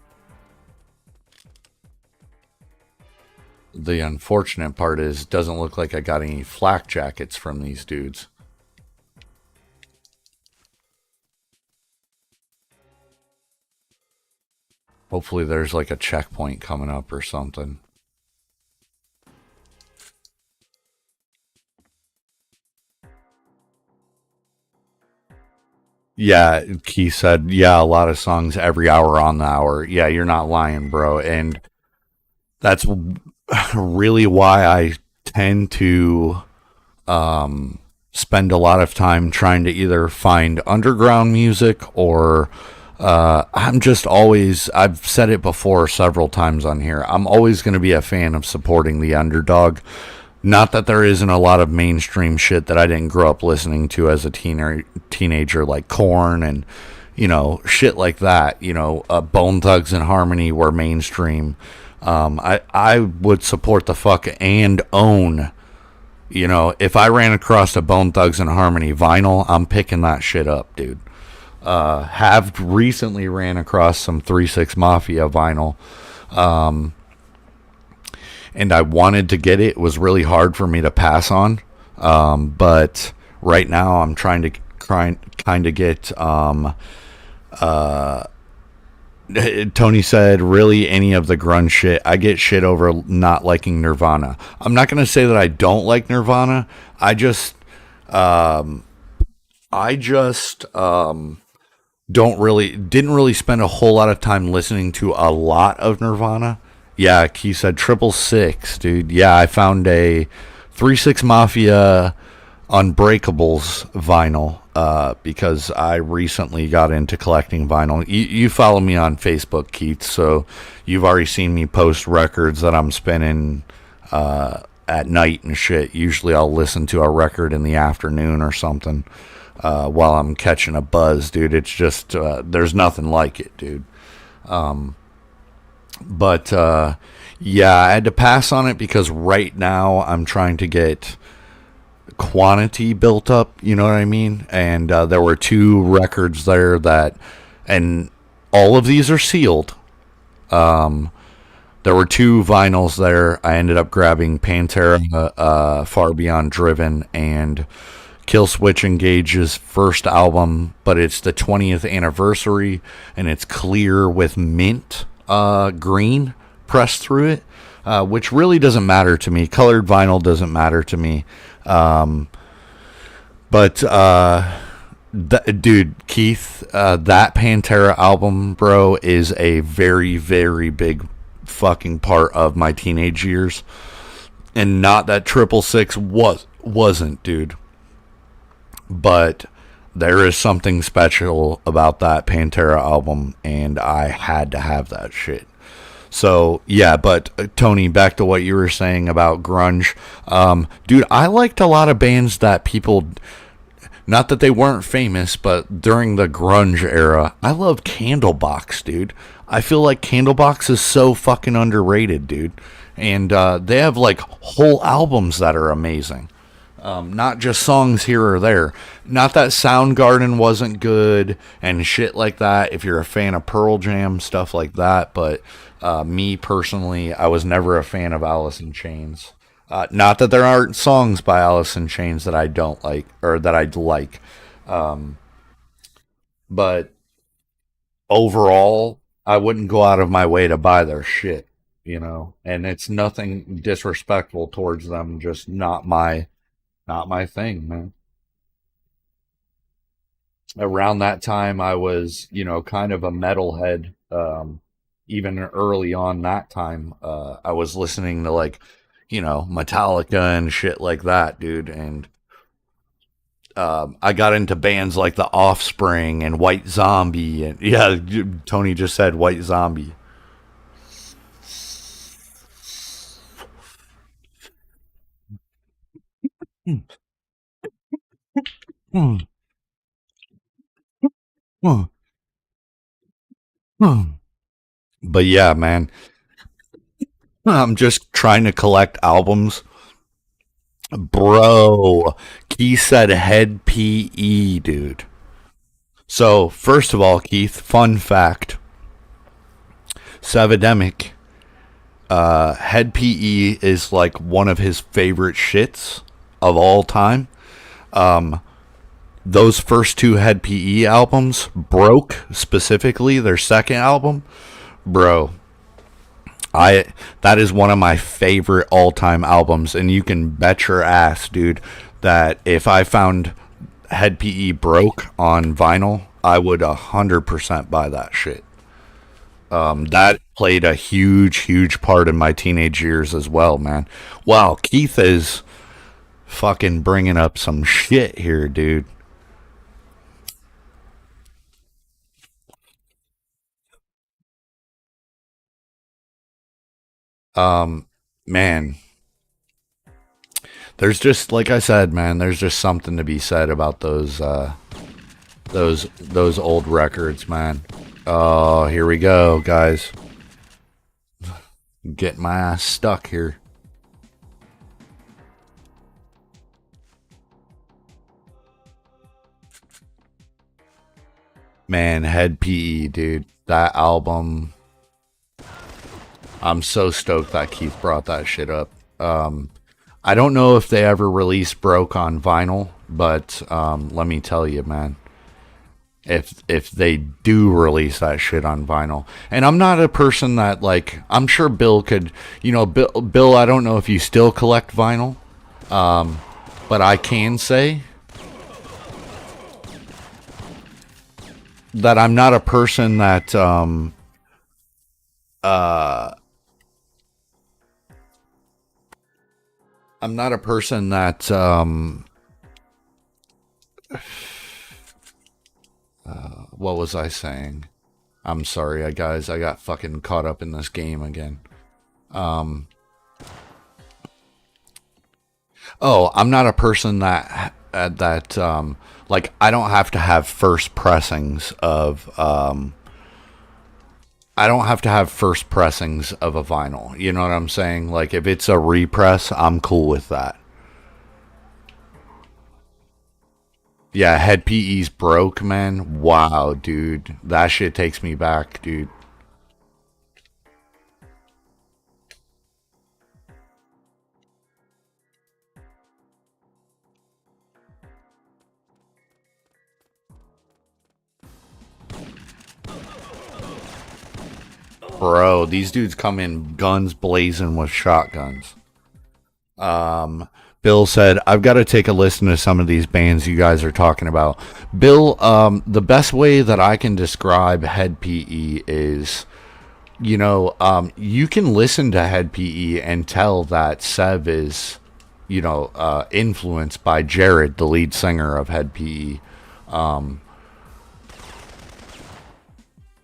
The unfortunate part is, it doesn't look like I got any flak jackets from these dudes. Hopefully there's like a checkpoint coming up or something. Yeah, Keith said, yeah, a lot of songs every hour on the hour. Yeah, you're not lying, bro. And that's really why I tend to spend a lot of time trying to either find underground music or I'm just always, I've said it before several times on here, I'm always going to be a fan of supporting the underdog. Not that there isn't a lot of mainstream shit that I didn't grow up listening to as a teenager, like Korn and, you know, shit like that. You know, Bone Thugs and Harmony were mainstream. I would support the fuck and own, you know, if I ran across a Bone Thugs and Harmony vinyl, I'm picking that shit up, dude. Have recently ran across some 3-6 Mafia vinyl. And I wanted to get it. It was really hard for me to pass on. But right now I'm trying to kind of get, Tony said, really any of the grunge shit. I get shit over not liking Nirvana. I'm not going to say that I don't like Nirvana. I just didn't really spend a whole lot of time listening to a lot of Nirvana. Yeah, he said 666, dude. Yeah, I found a 3-6 Mafia Unbreakables vinyl because I recently got into collecting vinyl. You follow me on Facebook, Keith, so you've already seen me post records that I'm spinning at night and shit. Usually I'll listen to a record in the afternoon or something while I'm catching a buzz, dude. It's just, there's nothing like it, dude. But yeah, I had to pass on it because right now I'm trying to get quantity built up, you know what I mean? And there were 2 records there that, and all of these are sealed. There were 2 vinyls there. I ended up grabbing Pantera, Far Beyond Driven, and Killswitch Engage's first album, but it's the 20th anniversary, and it's clear with mint green pressed through it, which really doesn't matter to me. Colored vinyl doesn't matter to me. But dude, Keith, that Pantera album, bro, is a very, very big fucking part of my teenage years. And not that 666 wasn't, dude. But there is something special about that Pantera album, and I had to have that shit. So, yeah, but Tony, back to what you were saying about grunge. Dude, I liked a lot of bands that people, not that they weren't famous, but during the grunge era, I loved Candlebox, dude. I feel like Candlebox is so fucking underrated, dude. And they have, like, whole albums that are amazing. Not just songs here or there. Not that Soundgarden wasn't good and shit like that, if you're a fan of Pearl Jam, stuff like that. But me personally, I was never a fan of Alice in Chains. Not that there aren't songs by Alice in Chains that I don't like or that I like, but overall, I wouldn't go out of my way to buy their shit, you know. And it's nothing disrespectful towards them, just not my thing, man. Around that time, I was, you know, kind of a metalhead. Even early on that time, I was listening to like, you know, Metallica and shit like that, dude. And I got into bands like The Offspring and White Zombie, and yeah, Tony just said White Zombie. But yeah, man, I'm just trying to collect albums. Bro, Keith said head PE, dude. So, first of all, Keith, fun fact Savidemic, head PE is like one of his favorite shits of all time. Those first two head PE albums, Broke specifically, their second album, bro, I that is one of my favorite all-time albums, and you can bet your ass, dude, that if I found Head PE Broke on vinyl, I would 100% buy that shit. That played a huge part in my teenage years as well, man. Wow, Keith is fucking bringing up some shit here, dude. Man, there's just like I said, man. There's just something to be said about those old records, man. Oh, here we go, guys. Get my ass stuck here. Man, Head PE, dude. That album. I'm so stoked that Keith brought that shit up. I don't know if they ever released Broke on vinyl, but let me tell you, man. If they do release that shit on vinyl, and I'm not a person that like, I'm sure Bill could, you know, Bill, I don't know if you still collect vinyl, but I can say that I'm not a person that I'm not a person that what was I saying? I'm sorry, guys. I got fucking caught up in this game again. Oh, I'm not a person that like I don't have to have first pressings of I don't have to have first pressings of a vinyl. You know what I'm saying? Like if it's a repress, I'm cool with that. Yeah, Head PE's Broke, man. Wow, dude. That shit takes me back, dude. Bro, these dudes come in guns blazing with shotguns. Bill said, I've got to take a listen to some of these bands you guys are talking about. Bill, the best way that I can describe Head PE is, you know, you can listen to Head PE and tell that Sev is, you know, influenced by Jared, the lead singer of Head PE.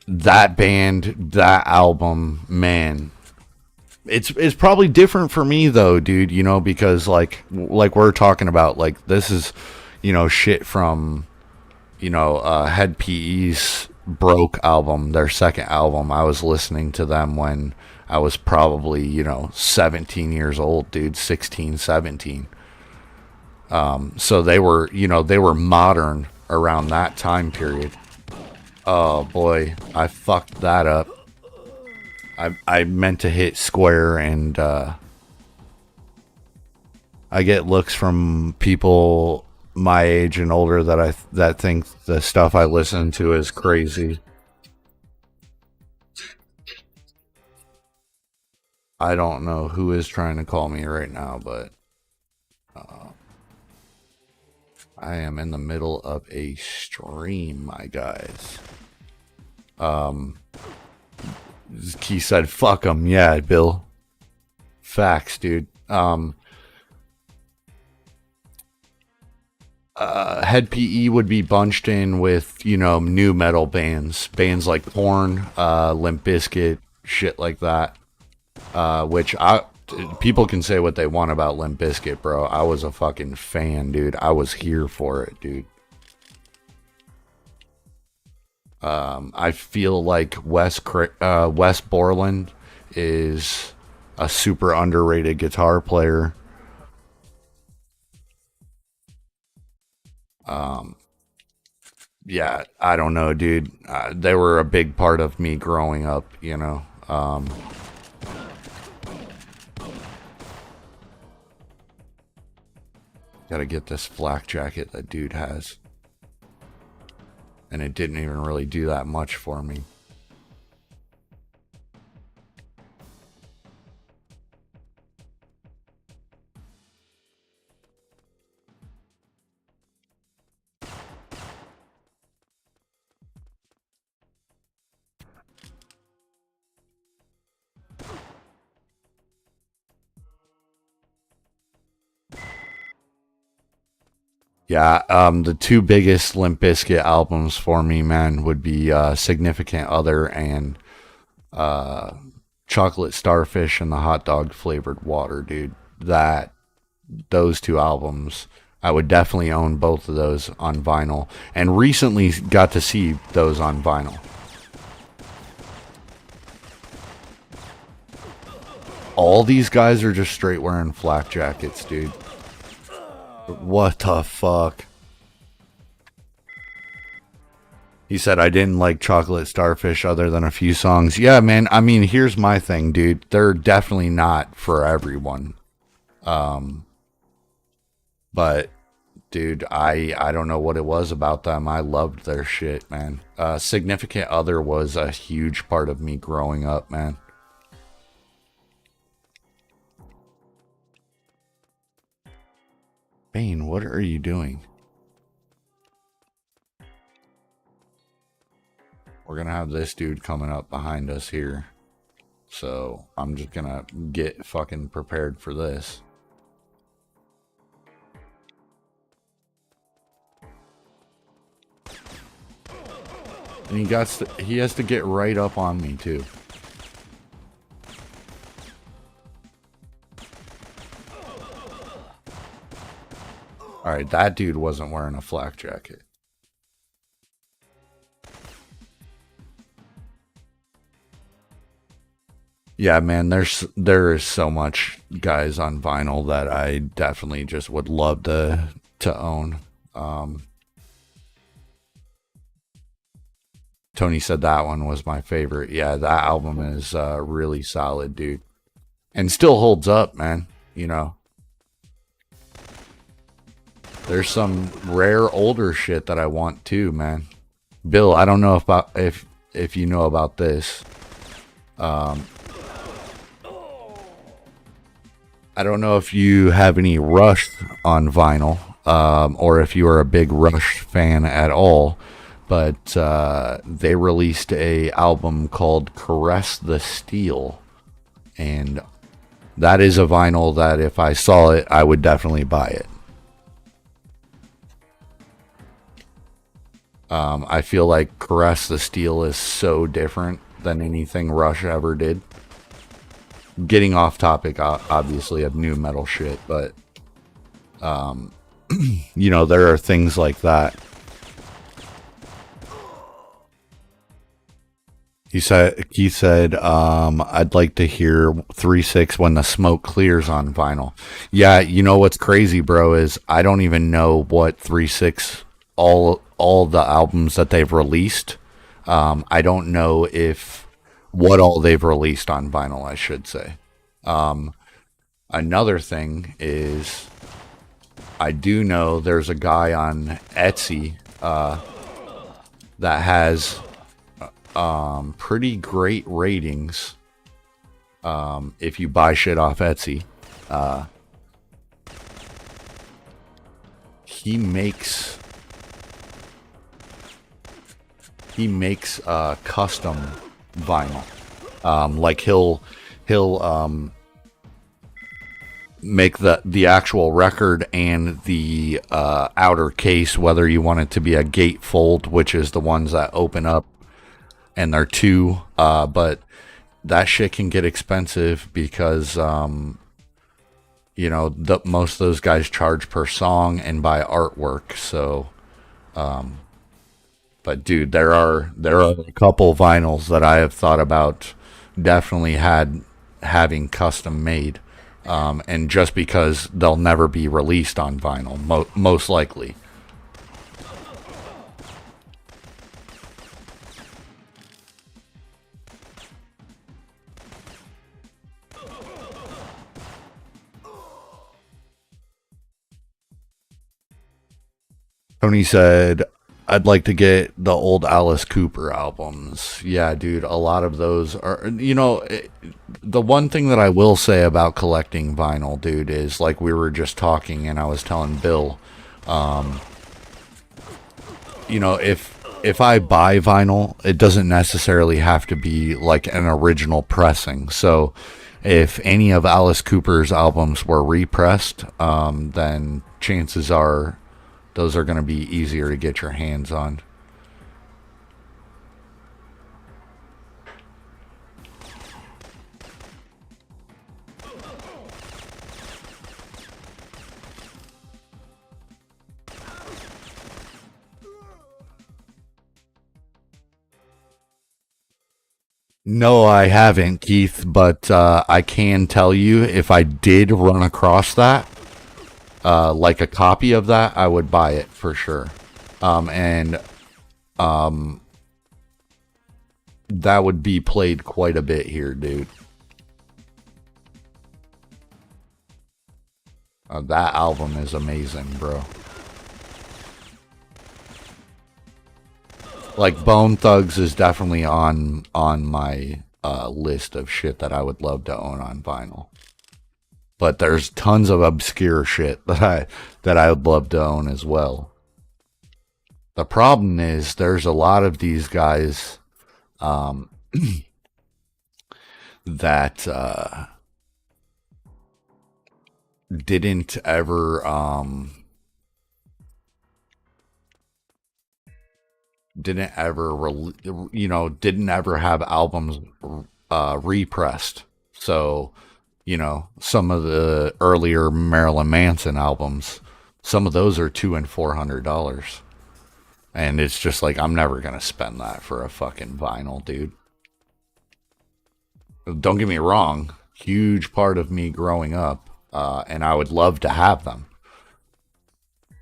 That band, that album, man, it's probably different for me though, dude, you know, because like we're talking about, like this is, you know, shit from, you know, Head PE's Broke album, their second album. I was listening to them when I was probably, you know, 17 years old, dude, 16, 17. So they were, you know, they were modern around that time period. Oh boy, I fucked that up. I meant to hit square and I get looks from people my age and older that think the stuff I listen to is crazy. I don't know who is trying to call me right now, but I am in the middle of a stream, my guys. He said, "Fuck him." Yeah, Bill. Facts, dude. Head PE would be bunched in with, you know, new metal bands like Korn, Limp Bizkit, shit like that. Which people can say what they want about Limp Bizkit, bro. I was a fucking fan, dude. I was here for it, dude. I feel like Wes Borland is a super underrated guitar player. Yeah, I don't know, dude. They were a big part of me growing up, you know. Gotta get this flak jacket that dude has. And it didn't even really do that much for me. Yeah, the two biggest Limp Bizkit albums for me, man, would be Significant Other and Chocolate Starfish and the Hot Dog Flavored Water, dude. Those two albums, I would definitely own both of those on vinyl. And recently got to see those on vinyl. All these guys are just straight wearing flak jackets, dude. What the fuck? He said, I didn't like Chocolate Starfish other than a few songs. Yeah, man, I mean, here's my thing, dude. They're definitely not for everyone. But, dude, I don't know what it was about them. I loved their shit, man. Significant Other was a huge part of me growing up, man. Bane, what are you doing? We're gonna have this dude coming up behind us here. So I'm just gonna get fucking prepared for this. And he has to get right up on me too. Alright, that dude wasn't wearing a flak jacket. Yeah, man, there is so much guys on vinyl that I definitely just would love to own. Tony said that one was my favorite. Yeah, that album is really solid, dude. And still holds up, man, you know. There's some rare older shit that I want too, man. Bill, I don't know if you know about this. I don't know if you have any Rush on vinyl, or if you are a big Rush fan at all, but they released a album called Caress the Steel, and that is a vinyl that if I saw it, I would definitely buy it. I feel like Caress the Steel is so different than anything Rush ever did. Getting off topic, obviously, of new metal shit, but, you know, there are things like that. He said, I'd like to hear 3-6 When the Smoke Clears on vinyl. Yeah, you know what's crazy, bro, is I don't even know what 3-6, all the albums that they've released. I don't know what all they've released on vinyl, I should say. Another thing is I do know there's a guy on Etsy that has pretty great ratings if you buy shit off Etsy. He makes custom vinyl. Like he'll make the actual record and the outer case, whether you want it to be a gatefold, which is the ones that open up and they're two, but that shit can get expensive because you know, most of those guys charge per song and by artwork. So but dude, there are a couple vinyls that I have thought about definitely having custom made, and just because they'll never be released on vinyl, most likely. Tony said, I'd like to get the old Alice Cooper albums. Yeah, dude, a lot of those are, you know, the one thing that I will say about collecting vinyl, dude, is like we were just talking and I was telling Bill, you know, if I buy vinyl, it doesn't necessarily have to be like an original pressing. So if any of Alice Cooper's albums were repressed, then chances are those are going to be easier to get your hands on. No, I haven't, Keith, but I can tell you if I did run across that, like a copy of that, I would buy it for sure. And that would be played quite a bit here, dude. That album is amazing, bro. Like Bone Thugs is definitely on my list of shit that I would love to own on vinyl. But there's tons of obscure shit that I would love to own as well. The problem is there's a lot of these guys that didn't ever didn't ever have albums repressed. So, you know, some of the earlier Marilyn Manson albums, some of those are $200 and $400. And it's just like, I'm never gonna spend that for a fucking vinyl, dude. Don't get me wrong, huge part of me growing up, and I would love to have them,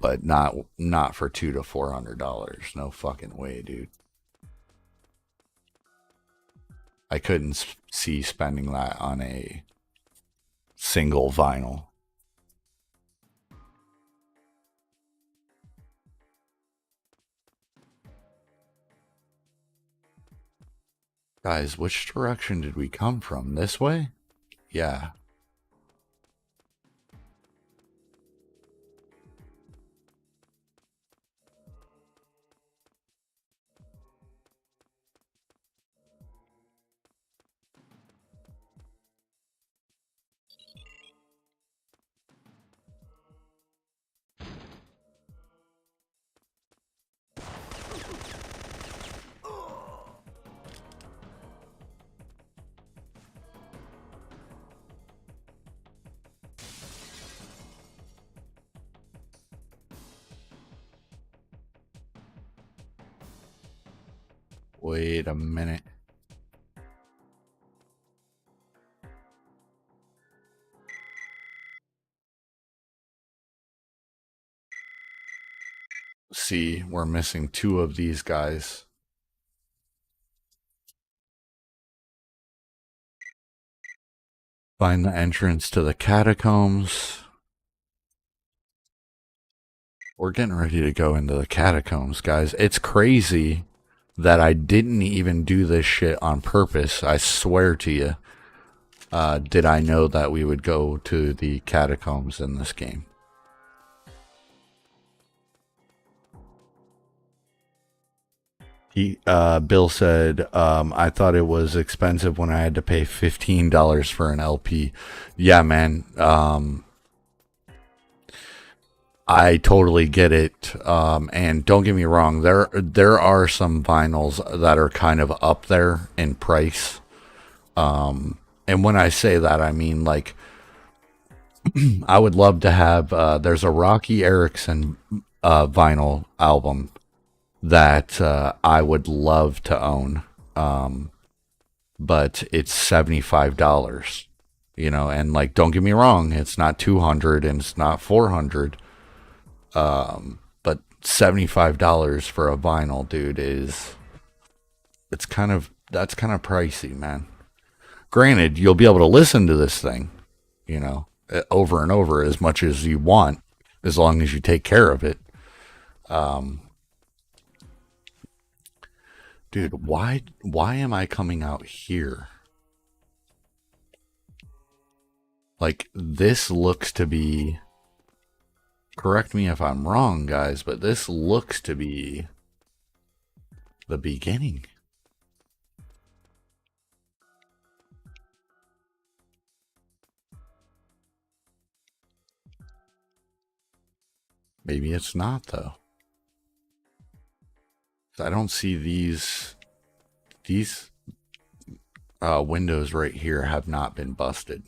but not for $200 to $400. No fucking way, dude. I couldn't see spending that on a single vinyl. Guys, which direction did we come from? This way? Yeah. Wait a minute. See, we're missing two of these guys. Find the entrance to the catacombs. We're getting ready to go into the catacombs, guys. It's crazy that I didn't even do this shit on purpose. I swear to you. Did I know that we would go to the catacombs in this game? Bill said, I thought it was expensive when I had to pay $15 for an LP. Yeah, man. I totally get it. And don't get me wrong, there are some vinyls that are kind of up there in price. And when I say that, I mean like I would love to have there's a Rocky Erickson vinyl album that I would love to own. But it's $75. You know, and like don't get me wrong, it's not 200 and it's not 400. But $75 for a vinyl, dude, that's kind of pricey, man. Granted, you'll be able to listen to this thing, you know, over and over as much as you want, as long as you take care of it. Dude, why am I coming out here? Like, this looks to be... Correct me if I'm wrong, guys, but this looks to be the beginning. Maybe it's not, though. I don't see these windows right here have not been busted.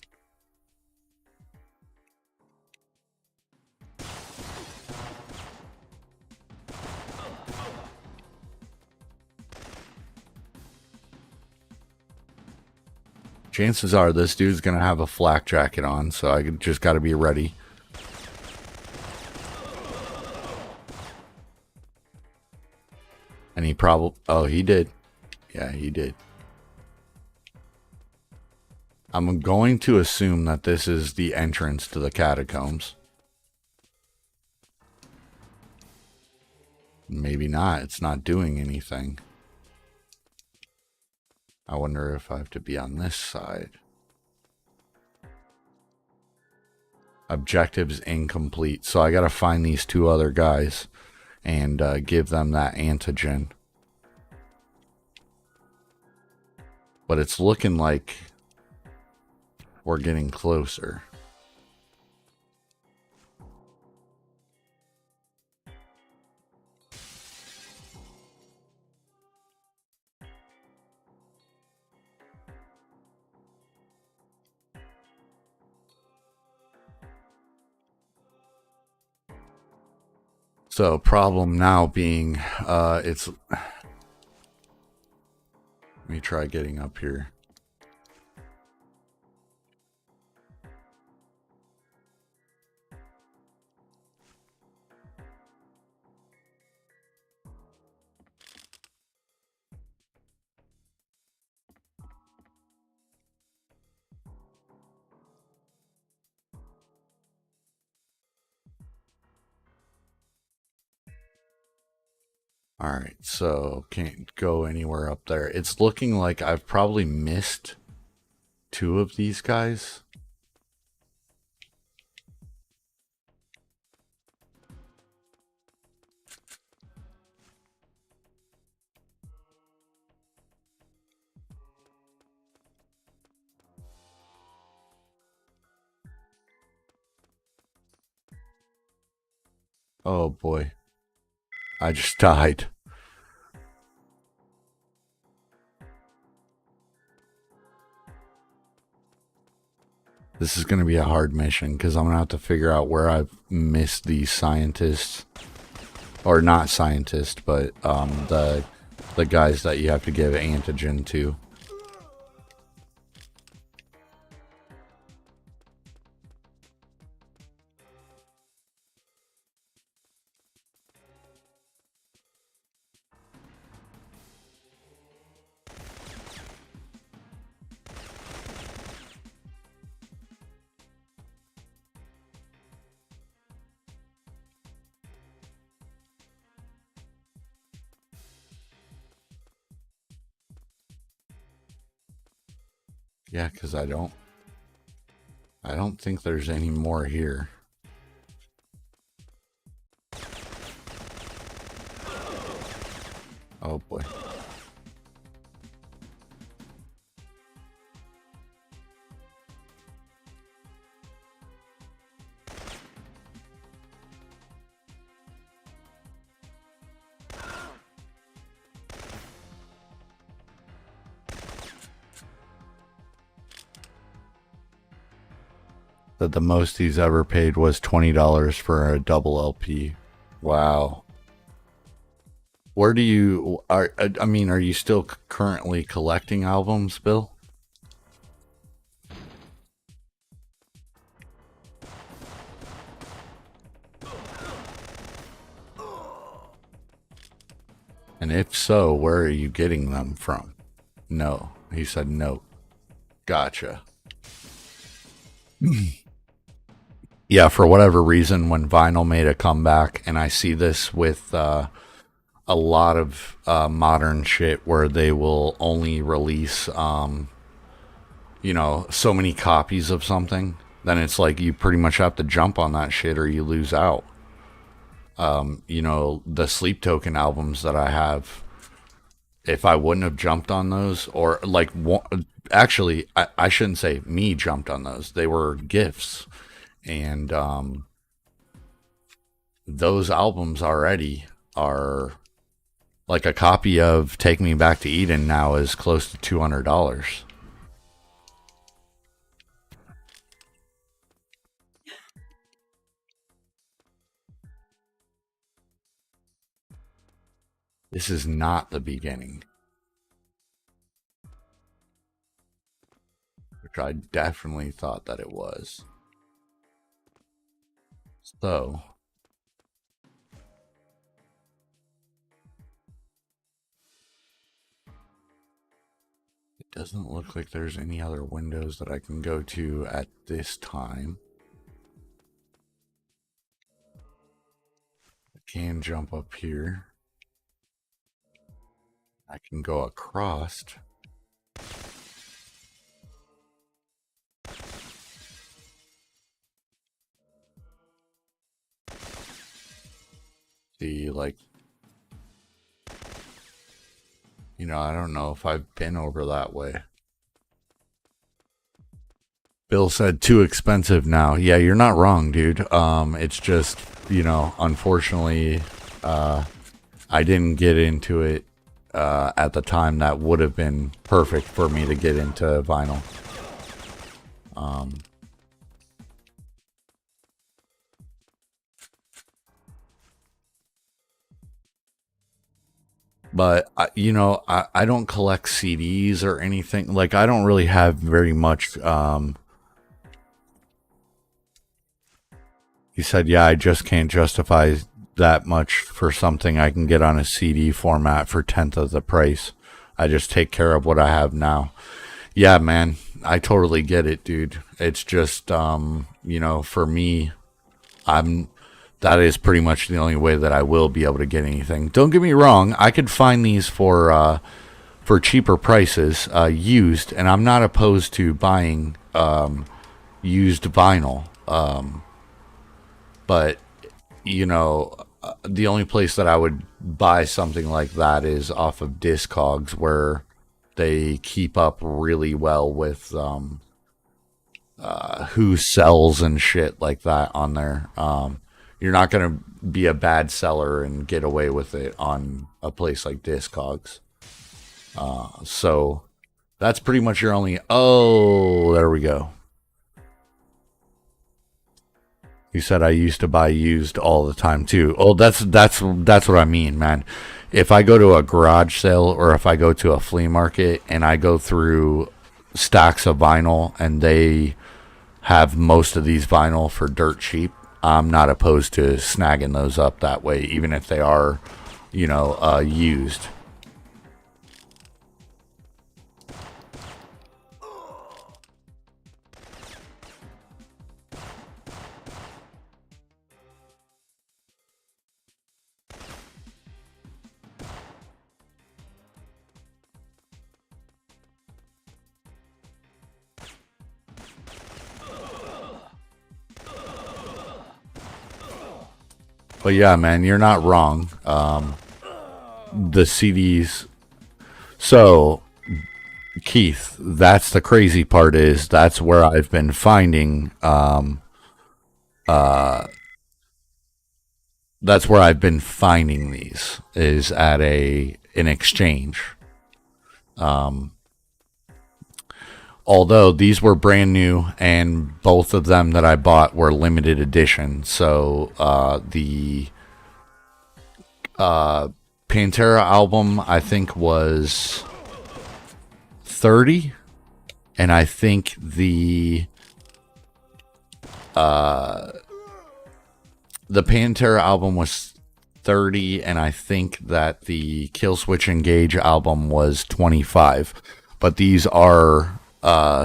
Chances are this dude's gonna have a flak jacket on, so I just gotta be ready. And he probably... Oh, he did. Yeah, he did. I'm going to assume that this is the entrance to the catacombs. Maybe not. It's not doing anything. I wonder if I have to be on this side. Objectives incomplete. So I gotta find these two other guys and give them that antigen. But it's looking like we're getting closer. So problem now being, let me try getting up here. All right, so can't go anywhere up there. It's looking like I've probably missed two of these guys. Oh boy. I just died. This is going to be a hard mission because I'm going to have to figure out where I've missed these scientists. Or not scientists, but the guys that you have to give antigen to. Yeah, because I don't think there's any more here. Oh boy. That the most he's ever paid was $20 for a double LP. Wow. Where do you are? I mean, are you still currently collecting albums, Bill? And if so, where are you getting them from? No. He said no. Gotcha. Yeah, for whatever reason, when vinyl made a comeback, and I see this with a lot of modern shit where they will only release, you know, so many copies of something, then it's like you pretty much have to jump on that shit or you lose out. You know, the Sleep Token albums that I have, if I wouldn't have jumped on those, or like, actually, I shouldn't say me jumped on those. They were gifts. And those albums already are like a copy of Take Me Back to Eden now is close to $200. This is not the beginning, which I definitely thought that it was. So, it doesn't look like there's any other windows that I can go to at this time. I can jump up here. I can go across. See, like, you know, I don't know if I've been over that way. Bill said too expensive now. Yeah, you're not wrong, dude. It's just, you know, unfortunately, I didn't get into it at the time that would have been perfect for me to get into vinyl. But you know, I don't collect CDs or anything. Like, I don't really have very much. He said, "Yeah, I just can't justify that much for something I can get on a CD format for 10th of the price. I just take care of what I have now." Yeah, man, I totally get it, dude. It's just, you know, for me, that is pretty much the only way that I will be able to get anything. Don't get me wrong, I could find these for cheaper prices, used, and I'm not opposed to buying used vinyl. But you know, the only place that I would buy something like that is off of Discogs, where they keep up really well with who sells and shit like that on there. You're not going to be a bad seller and get away with it on a place like Discogs. So that's pretty much your only. Oh, there we go. He said I used to buy used all the time too. Oh, that's what I mean, man. If I go to a garage sale or if I go to a flea market and I go through stacks of vinyl and they have most of these vinyl for dirt cheap, I'm not opposed to snagging those up that way, even if they are, you know, used. But yeah, man, you're not wrong. The CDs. So, Keith, that's the crazy part is that's where I've been finding that's where I've been finding these is at an exchange. Although these were brand new and both of them that I bought were limited edition. So the Pantera album I think was $30, and I think the Pantera album was $30, and I think that the Killswitch Engage album was $25. But these are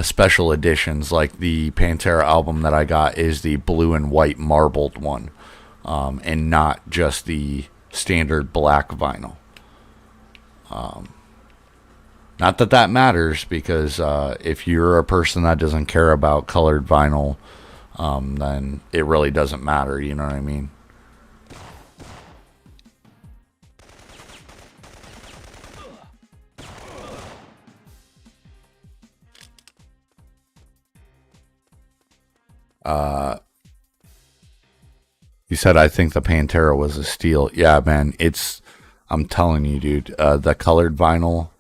special editions. Like the Pantera album that I got is the blue and white marbled one, and not just the standard black vinyl. Not that that matters, because if you're a person that doesn't care about colored vinyl, then it really doesn't matter, you know what I mean? You said, I think the Pantera was a steal. Yeah, man, I'm telling you, dude, the colored vinyl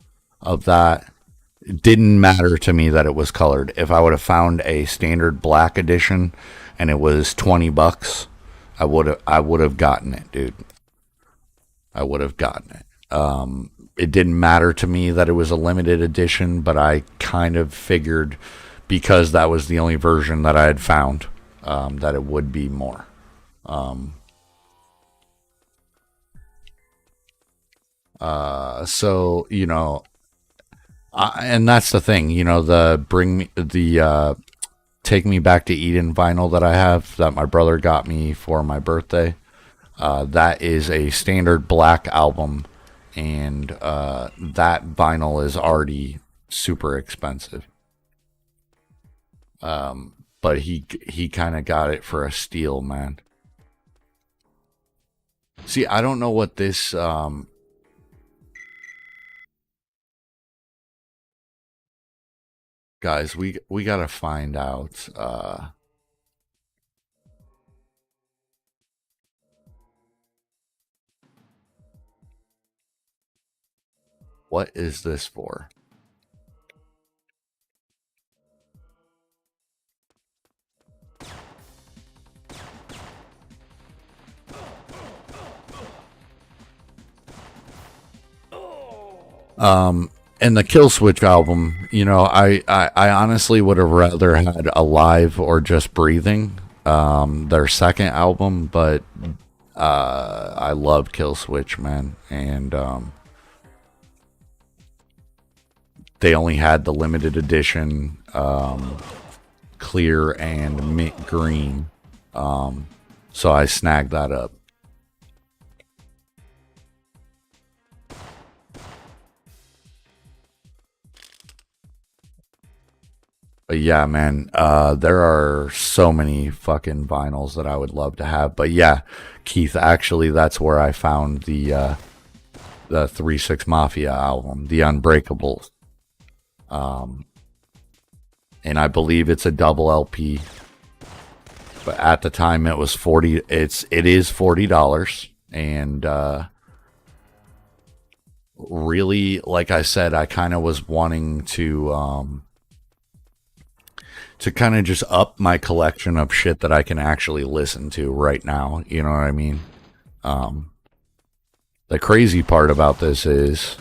of that, it didn't matter to me that it was colored. If I would have found a standard black edition and it was $20, I would have gotten it, dude. I would have gotten it. It didn't matter to me that it was a limited edition, but I kind of figured, because that was the only version that I had found, that it would be more. So, you know, and that's the thing, you know, Take Me Back to Eden vinyl that I have, that my brother got me for my birthday. That is a standard black album, and that vinyl is already super expensive. But he kind of got it for a steal, man. See, I don't know what this guys, we gotta find out what is this for? And the Killswitch album, you know, I honestly would have rather had Alive or Just Breathing, their second album, but I love Killswitch, man, and they only had the limited edition clear and mint green, so I snagged that up. But yeah, man, there are so many fucking vinyls that I would love to have. But yeah, Keith, actually, that's where I found the 3-6 Mafia album, The Unbreakables. And I believe it's a double LP. But at the time, it was it is $40, and really, like I said, I kind of was wanting to kind of just up my collection of shit that I can actually listen to right now. You know what I mean? The crazy part about this is,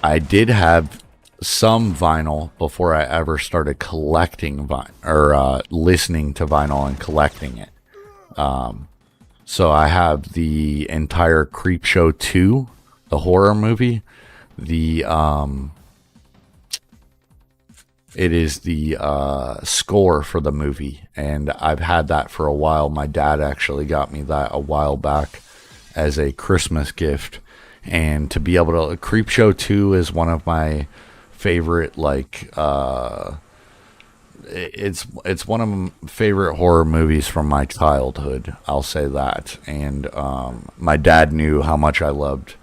I did have some vinyl before I ever started collecting vinyl, or listening to vinyl and collecting it. So I have the entire Creepshow 2, the horror movie. It is the score for the movie, and I've had that for a while. My dad actually got me that a while back as a Christmas gift, and to be able to, Creepshow 2 is one of my favorite, like, it's one of my favorite horror movies from my childhood. I'll say that. And my dad knew how much I loved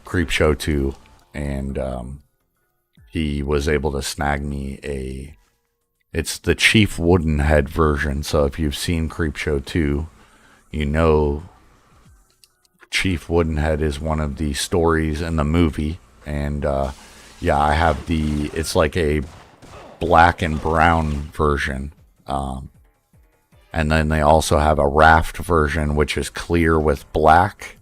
Creepshow 2, and he was able to snag me it's the Chief Woodenhead version. So if you've seen Creepshow 2, you know Chief Woodenhead is one of the stories in the movie. And yeah, I have it's like a black and brown version. And then they also have a raft version, which is clear with black,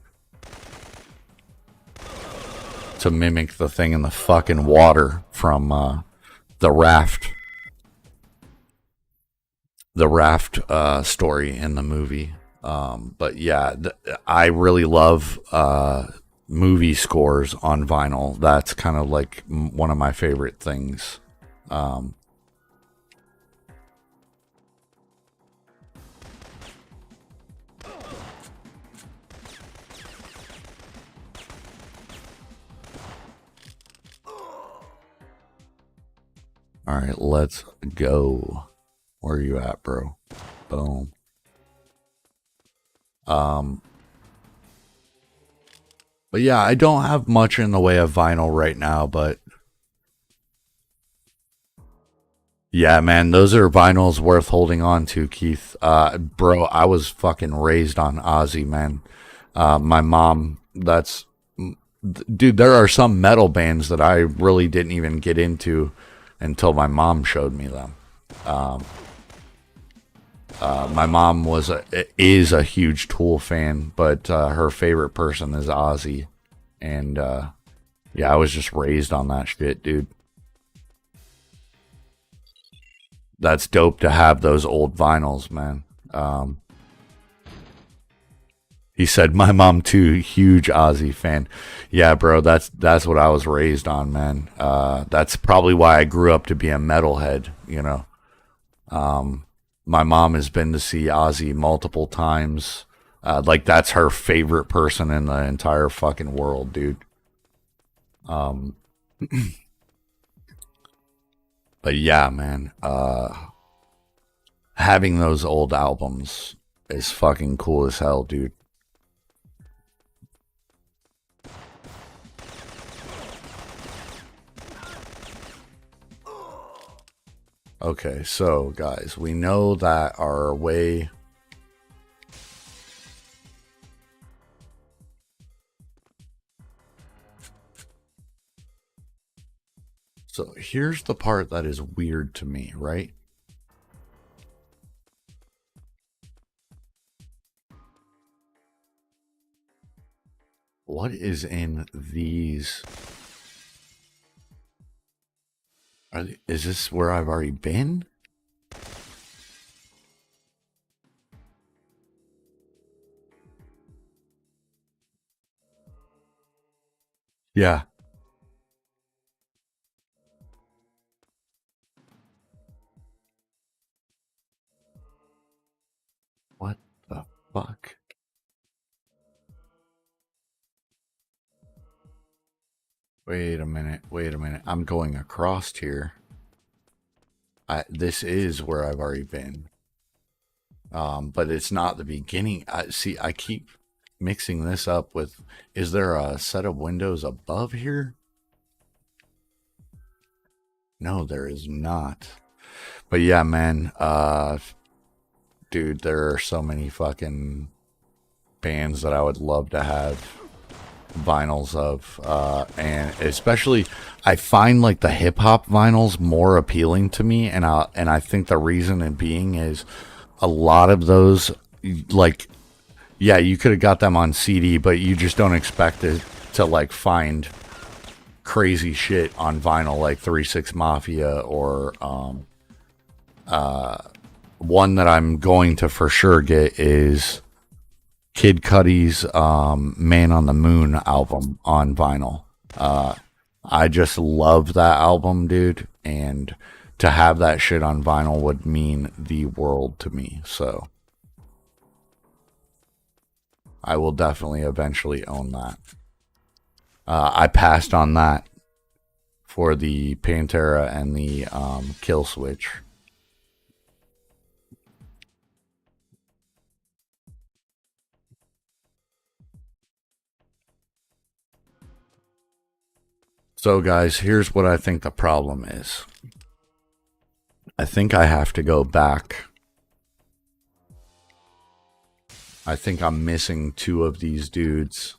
to mimic the thing in the fucking water from the raft story in the movie. But yeah, I really love movie scores on vinyl. That's kind of like one of my favorite things. All right, let's go. Where are you at, bro? Boom. But yeah, I don't have much in the way of vinyl right now, but yeah, man, those are vinyls worth holding on to, Keith. Bro, I was fucking raised on Ozzy, man. My mom, dude, there are some metal bands that I really didn't even get into until my mom showed me them. My mom is a huge Tool fan, but her favorite person is Ozzy. And yeah, I was just raised on that shit, dude. That's dope to have those old vinyls, man. He said, my mom too, huge Ozzy fan. Yeah, bro, that's what I was raised on, man. That's probably why I grew up to be a metalhead, you know. My mom has been to see Ozzy multiple times. Like, that's her favorite person in the entire fucking world, dude. But yeah, man, having those old albums is fucking cool as hell, dude. Okay, so guys, we know that our way... So here's the part that is weird to me, right? What is in these? Is this where I've already been? Yeah. What the fuck? Wait a minute. I'm going across here. This is where I've already been. But it's not the beginning. I keep mixing this up with, is there a set of windows above here? No, there is not. But yeah, man, dude, there are so many fucking bands that I would love to have vinyls of, and especially I find like the hip-hop vinyls more appealing to me, and I think the reason it being is a lot of those, like, yeah, you could have got them on CD, but you just don't expect it to like find crazy shit on vinyl like 3 6 Mafia, or one that I'm going to for sure get is Kid Cudi's Man on the Moon album on vinyl. I just love that album, dude, and to have that shit on vinyl would mean the world to me. So I will definitely eventually own that. I passed on that for the Pantera and the Kill Switch. So, guys, here's what I think the problem is. I think I have to go back. I think I'm missing two of these dudes.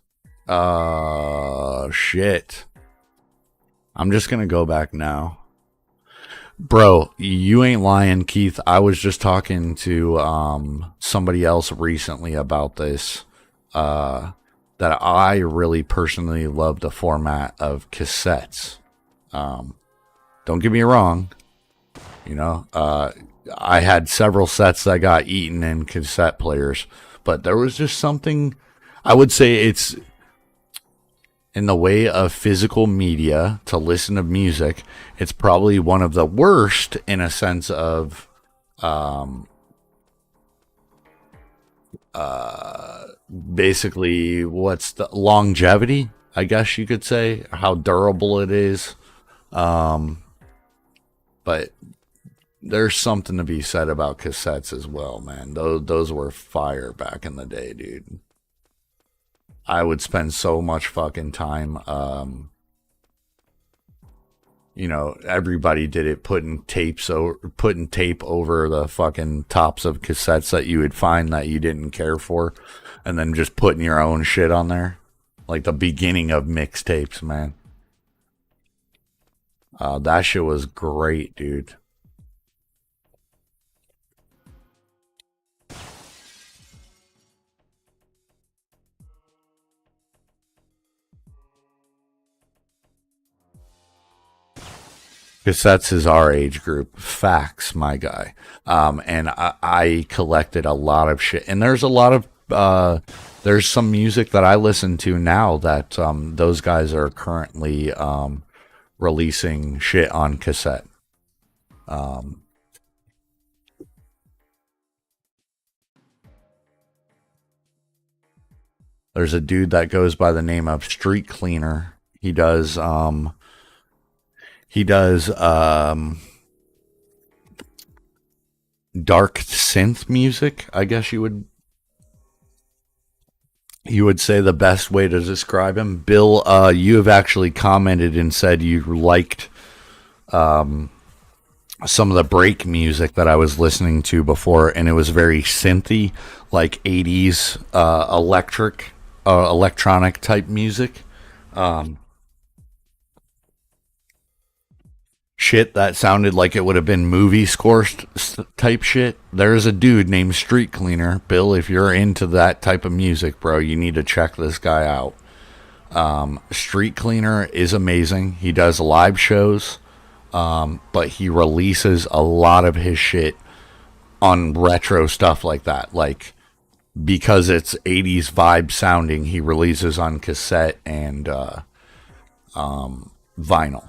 Shit. I'm just gonna go back now. Bro, you ain't lying, Keith. I was just talking to somebody else recently about this. That I really personally love the format of cassettes. Don't get me wrong. You know, I had several sets that got eaten in cassette players, but there was just something, I would say it's in the way of physical media to listen to music. It's probably one of the worst in a sense of, basically what's the longevity, I guess you could say, how durable it is. But there's something to be said about cassettes as well, man. Those were fire back in the day, dude. I would spend so much fucking time, you know, everybody did it, putting tape over the fucking tops of cassettes that you would find that you didn't care for, and then just putting your own shit on there, like the beginning of mixtapes, man. That shit was great, dude. Cassettes is our age group. Facts, my guy. And I collected a lot of shit. And there's a lot of, there's some music that I listen to now that those guys are currently releasing shit on cassette. There's a dude that goes by the name of Street Cleaner. He does dark synth music, I guess you would say, the best way to describe him. Bill, you have actually commented and said you liked some of the break music that I was listening to before, and it was very synthy, like 80s electronic type music. Shit that sounded like it would have been movie score type shit. There's a dude named Street Cleaner. Bill, if you're into that type of music, bro, you need to check this guy out. Street Cleaner is amazing. He does live shows, but he releases a lot of his shit on retro stuff like that. Like, because it's 80s vibe sounding, he releases on cassette and vinyl.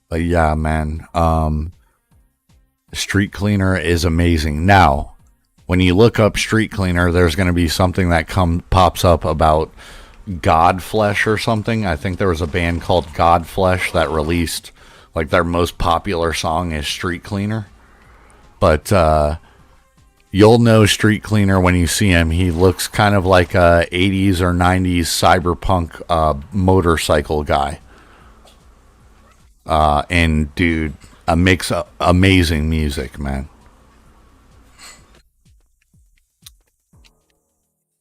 But yeah, man, Street Cleaner is amazing. Now, when you look up Street Cleaner, there's going to be something that pops up about Godflesh or something. I think there was a band called Godflesh that released, like, their most popular song is Street Cleaner. But you'll know Street Cleaner when you see him. He looks kind of like a 80s or 90s cyberpunk motorcycle guy. And dude, makes amazing music, man.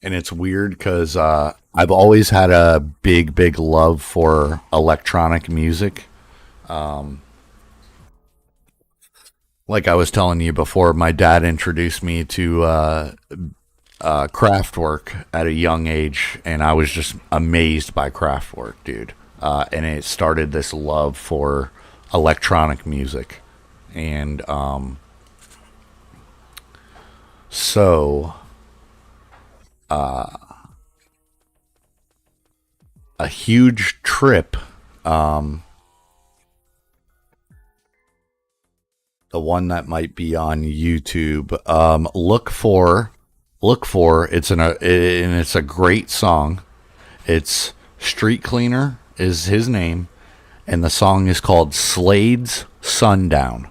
And it's weird because I've always had a big love for electronic music. Like I was telling you before, my dad introduced me to Kraftwerk at a young age, and I was just amazed by Kraftwerk, dude. And it started this love for electronic music. And so a huge trip, a the one that might be on YouTube. Look for it's a great song. It's Street Cleaner is his name, and the song is called Slade's Sundown.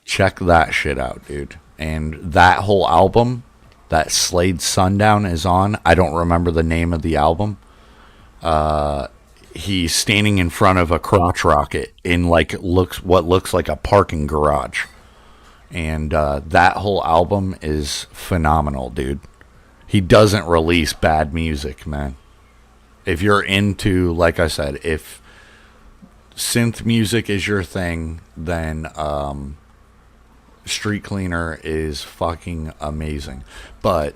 Check that shit out, dude. And that whole album that Slade's Sundown is on, I don't remember the name of the album. He's standing in front of a crotch rocket in what looks like a parking garage. And that whole album is phenomenal, dude. He doesn't release bad music, man. If you're into, like I said, if synth music is your thing, then Street Cleaner is fucking amazing. But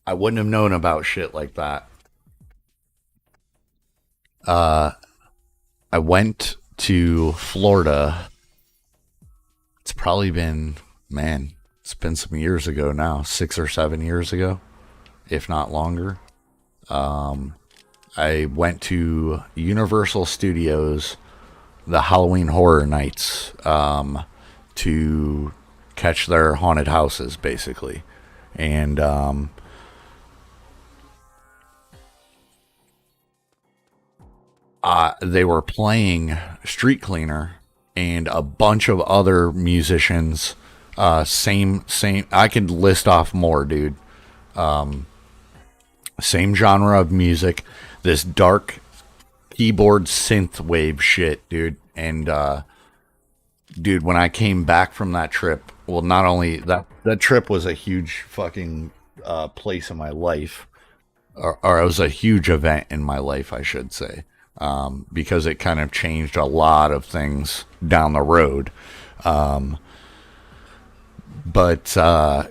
I wouldn't have known about shit like that. I went to Florida. It's probably been, man, it's been some years ago now, 6 or 7 years ago, if not longer. I went to Universal Studios, the Halloween Horror Nights, to catch their haunted houses, basically. And they were playing Street Cleaner and a bunch of other musicians. Same. I could list off more, dude. Same genre of music. This dark keyboard synth wave shit, dude. And dude, when I came back from that trip, well, not only that trip was a huge fucking place in my life, or it was a huge event in my life, I should say. Because it kind of changed a lot of things down the road. But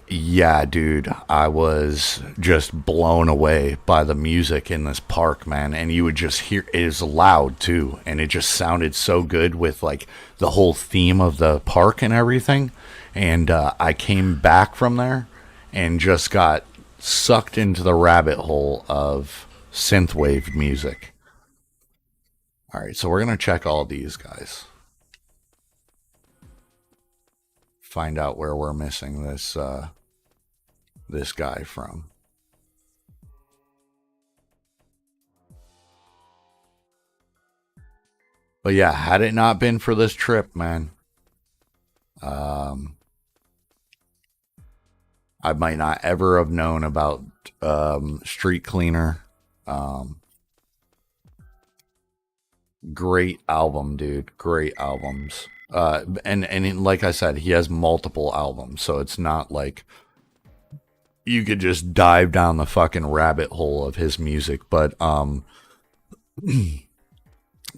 yeah, dude, I was just blown away by the music in this park, man. And you would just hear, it is loud too. And it just sounded so good with like the whole theme of the park and everything. And I came back from there and just got sucked into the rabbit hole of synthwave music. All right, so we're going to check all these guys. Find out where we're missing this this guy from. But yeah, had it not been for this trip, man, I might not ever have known about Street Cleaner. Great album, dude. Great albums. And like I said, he has multiple albums, so it's not like you could just dive down the fucking rabbit hole of his music. But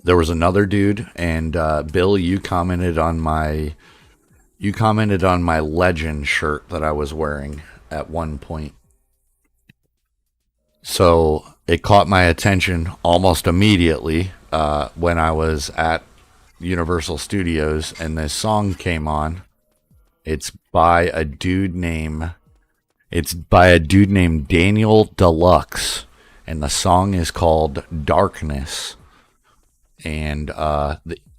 there was another dude, and Bill, you commented on my Legend shirt that I was wearing at one point. So it caught my attention almost immediately when I was at Universal Studios, and this song came on. It's by a dude named Daniel Deluxe, and the song is called Darkness. And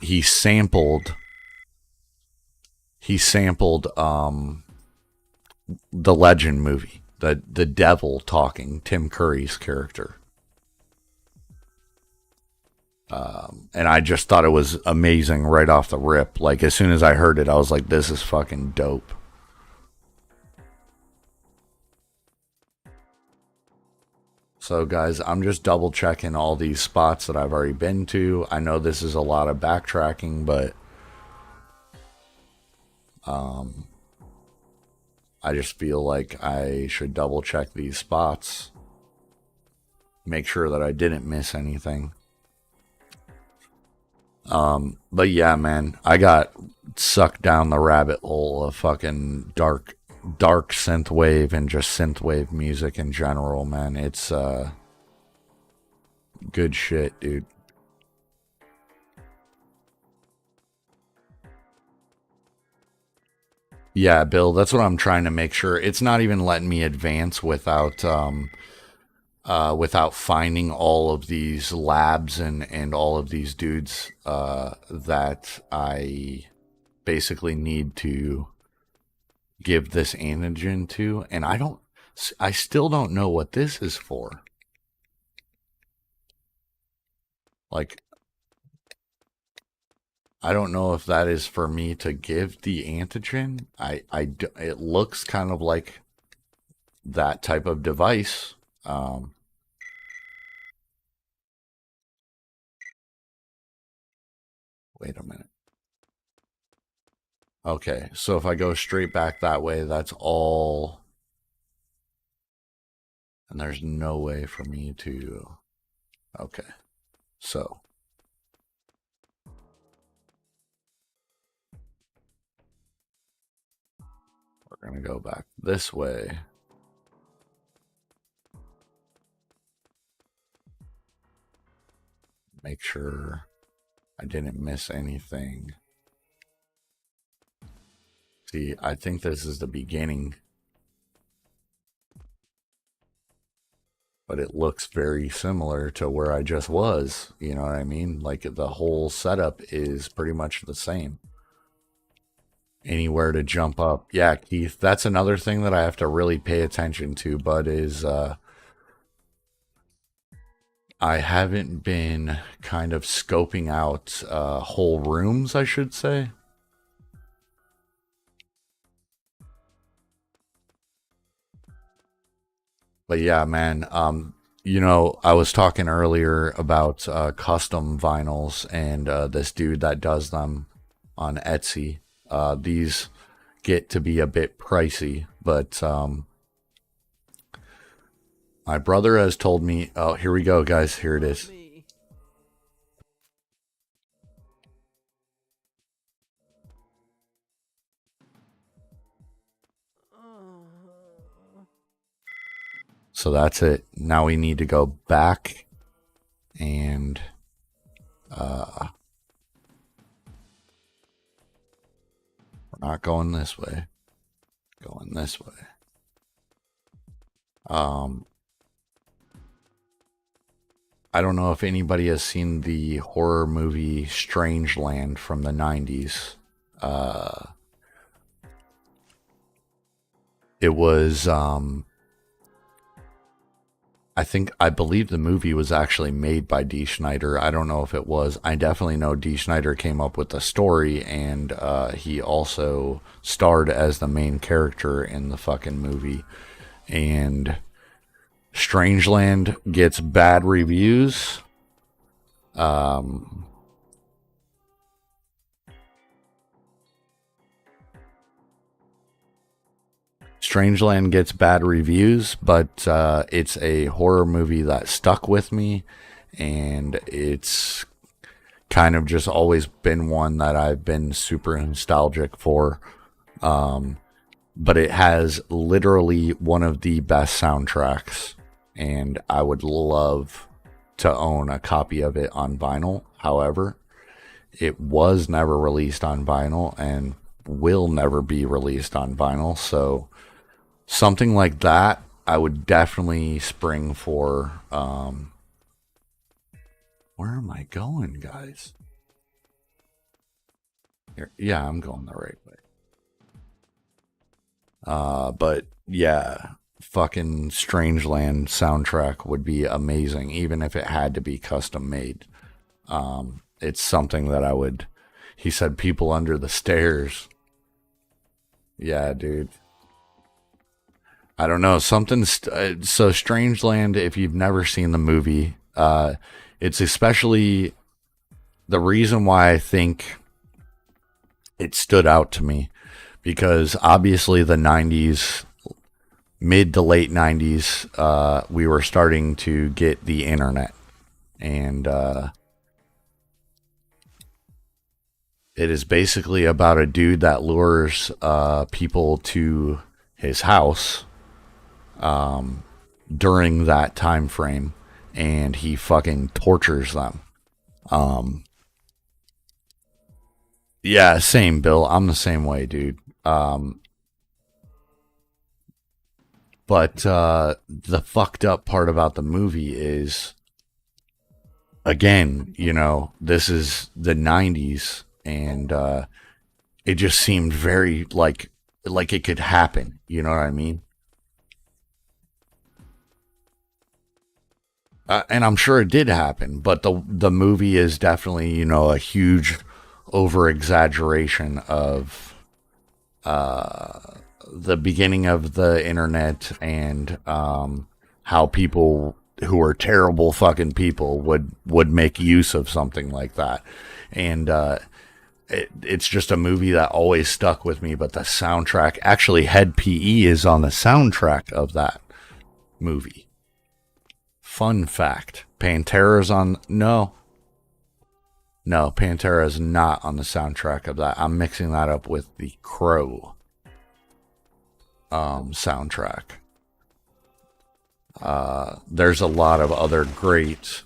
he sampled the Legend movie, the devil talking, Tim Curry's character. And I just thought it was amazing right off the rip. Like, as soon as I heard it, I was like, this is fucking dope. So, guys, I'm just double checking all these spots that I've already been to. I know this is a lot of backtracking, but I just feel like I should double check these spots. Make sure that I didn't miss anything. But yeah, man, I got sucked down the rabbit hole of fucking dark synthwave and just synthwave music in general, man. It's good shit, dude. Yeah, Bill, that's what I'm trying to make sure. It's not even letting me advance without without finding all of these labs and all of these dudes that I basically need to give this antigen to. And I still don't know what this is for. Like, I don't know if that is for me to give the antigen. It looks kind of like that type of device. Wait a minute. Okay, so if I go straight back that way, that's all. And there's no way for me to. Okay, so. We're going to go back this way. Make sure I didn't miss anything. See, I think this is the beginning. But it looks very similar to where I just was. You know what I mean? Like the whole setup is pretty much the same. Anywhere to jump up. Yeah, Keith, that's another thing that I have to really pay attention to, bud, is I haven't been kind of scoping out whole rooms, I should say. But yeah, man, you know, I was talking earlier about custom vinyls and this dude that does them on Etsy. These get to be a bit pricey, but my brother has told me, oh, here we go, guys. Here it is. So that's it. Now we need to go back and we're not going this way. Going this way. I don't know if anybody has seen the horror movie Strangeland from the 90s. It was I believe the movie was actually made by Dee Snider. I don't know if it was. I definitely know Dee Snider came up with the story, and he also starred as the main character in the fucking movie. And Strangeland gets bad reviews. Strangeland gets bad reviews, but it's a horror movie that stuck with me, and it's kind of just always been one that I've been super nostalgic for. But it has literally one of the best soundtracks, and I would love to own a copy of it on vinyl. However, it was never released on vinyl and will never be released on vinyl, so something like that, I would definitely spring for. Where am I going, guys? Here, yeah, I'm going the right way. But yeah, fucking Strangeland soundtrack would be amazing, even if it had to be custom made. It's something that I would. He said, "People under the stairs." Yeah, dude. I don't know, something. So Strangeland, if you've never seen the movie, it's especially the reason why I think it stood out to me, because obviously the 90s, mid to late 90s, we were starting to get the internet, and it is basically about a dude that lures people to his house during that time frame, and he fucking tortures them. Yeah, same, Bill. I'm the same way, dude. But the fucked up part about the movie is, again, you know, this is the 90s, and it just seemed very like it could happen. You know what I mean? And I'm sure it did happen, but the movie is definitely, you know, a huge over exaggeration of the beginning of the internet, and how people who are terrible fucking people would make use of something like that. And it's just a movie that always stuck with me. But the soundtrack, actually, Head PE is on the soundtrack of that movie. Fun fact: Pantera's on. No, Pantera is not on the soundtrack of that. I'm mixing that up with the Crow soundtrack. There's a lot of other great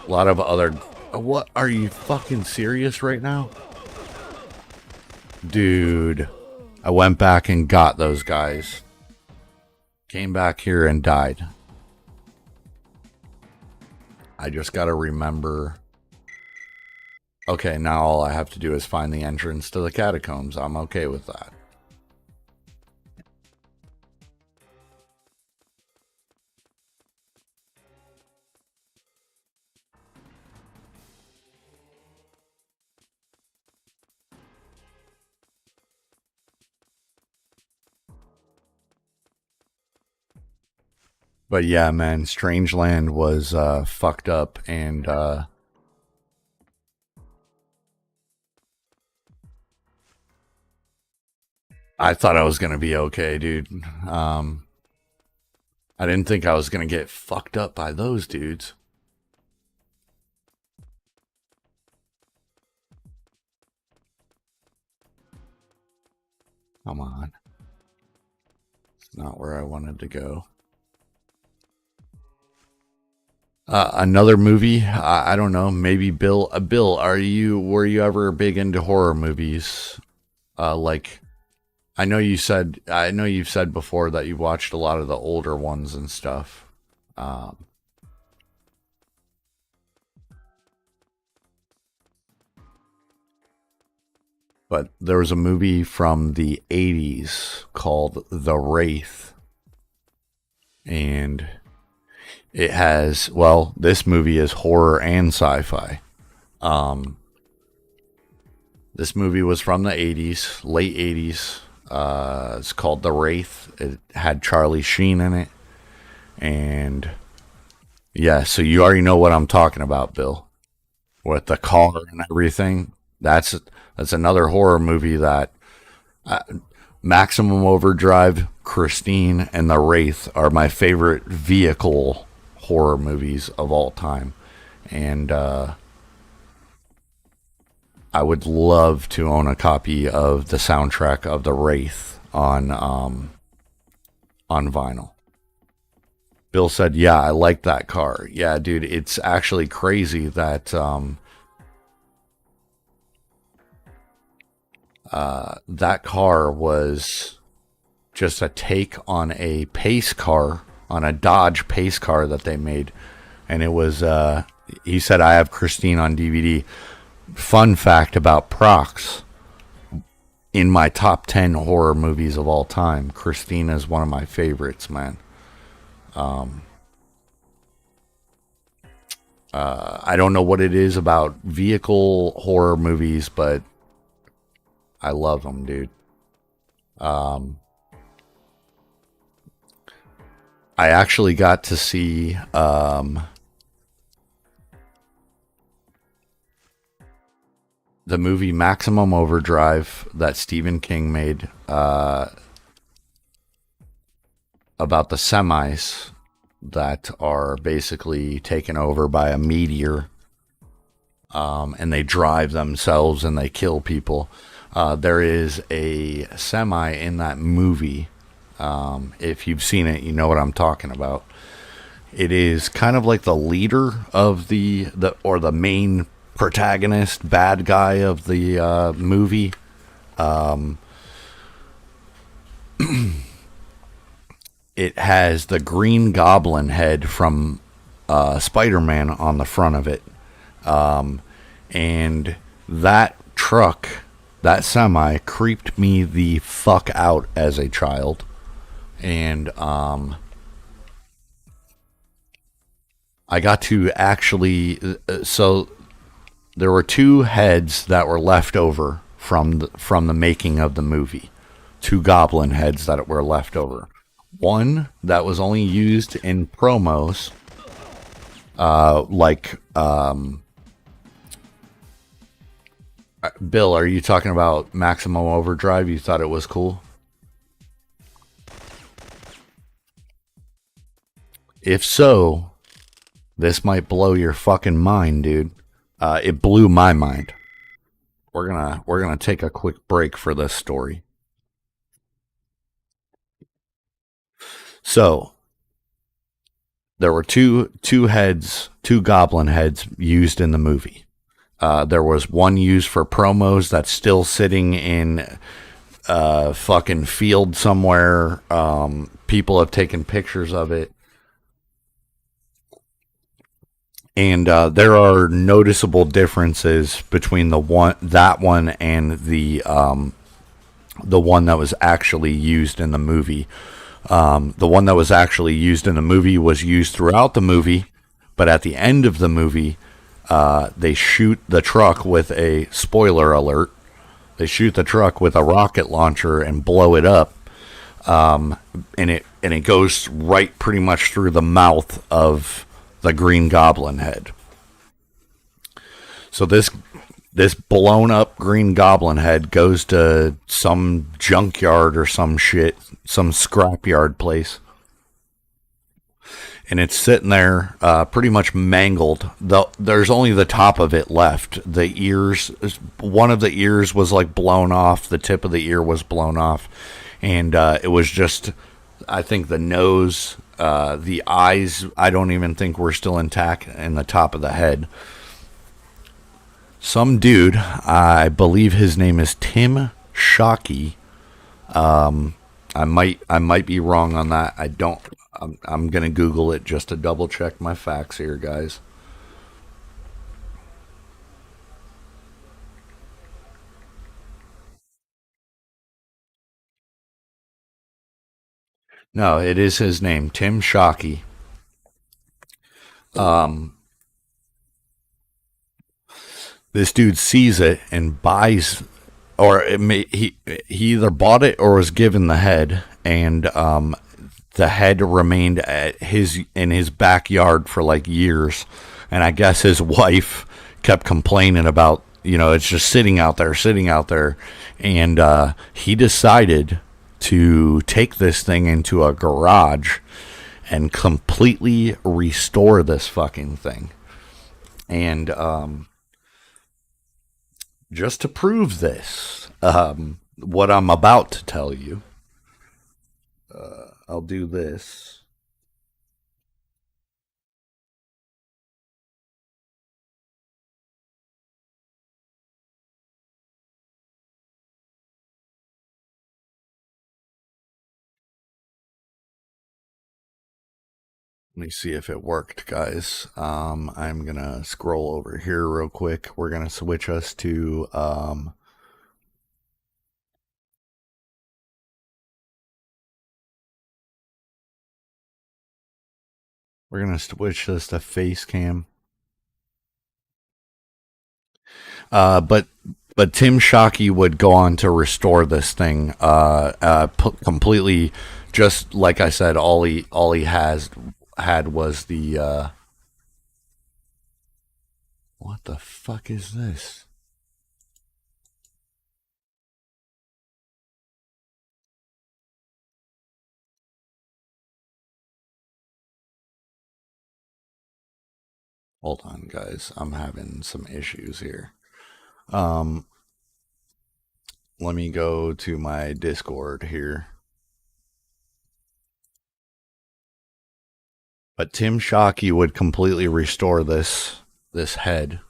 what, are you fucking serious right now? Dude, I went back and got those guys. Came back here and died. I just gotta remember. Okay, now all I have to do is find the entrance to the catacombs. I'm okay with that. But yeah, man, Strangeland was fucked up, and I thought I was gonna be okay, dude. I didn't think I was gonna get fucked up by those dudes. Come on. It's not where I wanted to go. Another movie, I don't know, maybe Bill. Bill, were you ever big into horror movies? Like, I know you've said before that you watched a lot of the older ones and stuff. But there was a movie from the 80s called The Wraith. And it has, well, this movie is horror and sci-fi. This movie was from the 80s, late 80s. It's called The Wraith. It had Charlie Sheen in it. And yeah, so you already know what I'm talking about, Bill. With the car and everything. That's another horror movie that Maximum Overdrive, Christine, and The Wraith are my favorite vehicle horror movies of all time. And I would love to own a copy of the soundtrack of The Wraith on vinyl. Bill said, yeah, I like that car. Yeah, dude, it's actually crazy that that car was just a take on a pace car, on a Dodge pace car that they made. And it was, he said, I have Christine on DVD. Fun fact about Prox, in my top 10 horror movies of all time, Christine is one of my favorites, man. I don't know what it is about vehicle horror movies, but I love them, dude. I actually got to see the movie Maximum Overdrive that Stephen King made about the semis that are basically taken over by a meteor, and they drive themselves and they kill people. There is a semi in that movie. If you've seen it, you know what I'm talking about. It is kind of like the leader of the main protagonist, bad guy of the movie. It has the Green Goblin head from Spider-Man on the front of it. And that truck, that semi, creeped me the fuck out as a child. And I got to actually. So there were two heads that were left over from the making of the movie. Two goblin heads that were left over. One that was only used in promos, Bill, are you talking about Maximum Overdrive? You thought it was cool? If so, this might blow your fucking mind, dude. It blew my mind. We're gonna take a quick break for this story. So there were two goblin heads used in the movie. There was one used for promos that's still sitting in a fucking field somewhere. People have taken pictures of it. And there are noticeable differences between that one and the one that was actually used in the movie. The one that was actually used in the movie was used throughout the movie, but at the end of the movie, they shoot the truck with a spoiler alert. They shoot the truck with a rocket launcher and blow it up, and it goes right pretty much through the mouth of the Green Goblin head. So this blown up Green Goblin head goes to some junkyard or some shit, some scrapyard place. And it's sitting there pretty much mangled. There's only the top of it left. The ears, one of the ears was like blown off. The tip of the ear was blown off. And it was just, I think the nose, the eyes, I don't even think were still intact, and the top of the head. Some dude, I believe his name is Tim Shockey. I might be wrong on that. I'm gonna Google it just to double check my facts here, guys. No, it is his name, Tim Shockey. This dude sees it and buys, or he either bought it or was given the head, and the head remained in his backyard for like years, and I guess his wife kept complaining about, it's just sitting out there, and he decided to take this thing into a garage and completely restore this fucking thing. And just to prove this, what I'm about to tell you, I'll do this. Let me see if it worked, guys. I'm gonna scroll over here real quick. We're gonna switch us to we're gonna switch this to face cam. But Tim Shockey would go on to restore this thing completely. Just like I said, all he had was the what the fuck is this? Hold on, guys. I'm having some issues here. Let me go to my Discord here. But Tim Shockey would completely restore this head.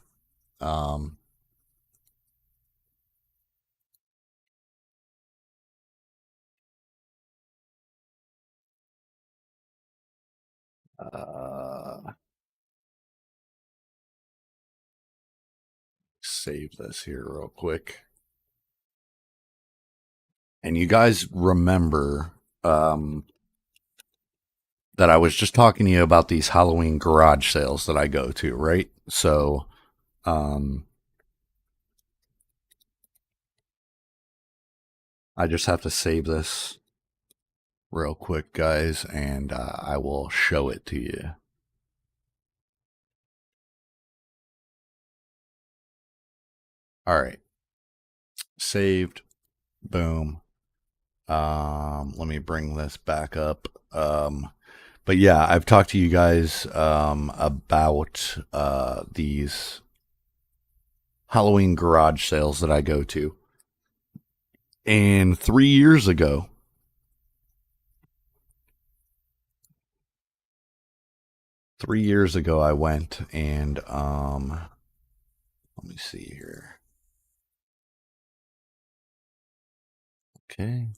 Save this here real quick. And you guys remember that I was just talking to you about these Halloween garage sales that I go to, right? So, I just have to save this real quick, guys, and I will show it to you. All right. Saved. Boom. Let me bring this back up. But yeah, I've talked to you guys about these Halloween garage sales that I go to. And 3 years ago, I went and let me see here. Okay.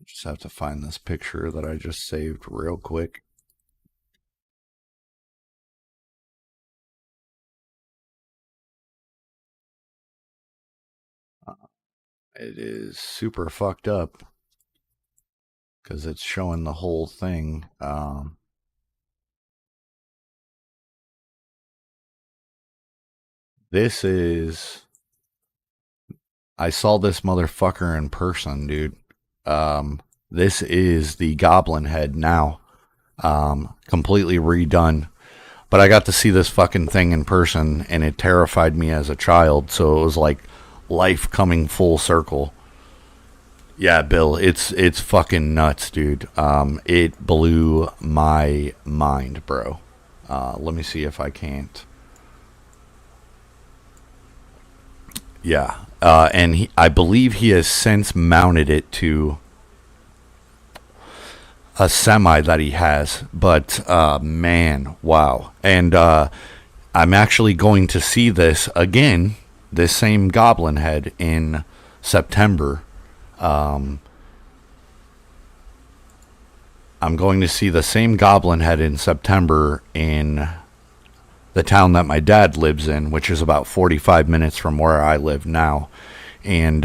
I just have to find this picture that I just saved real quick. It is super fucked up because it's showing the whole thing. This is... I saw this motherfucker in person, dude. This is the goblin head now. Completely redone. But I got to see this fucking thing in person, and it terrified me as a child, so it was like life coming full circle. Yeah, Bill, it's fucking nuts, dude. It blew my mind, bro. Let me see if I can't. Yeah, and I believe he has since mounted it to a semi that he has, but man, wow. And I'm actually going to see this again, this same goblin head, in September. I'm going to see the same goblin head in September in the town that my dad lives in, which is about 45 minutes from where I live now. And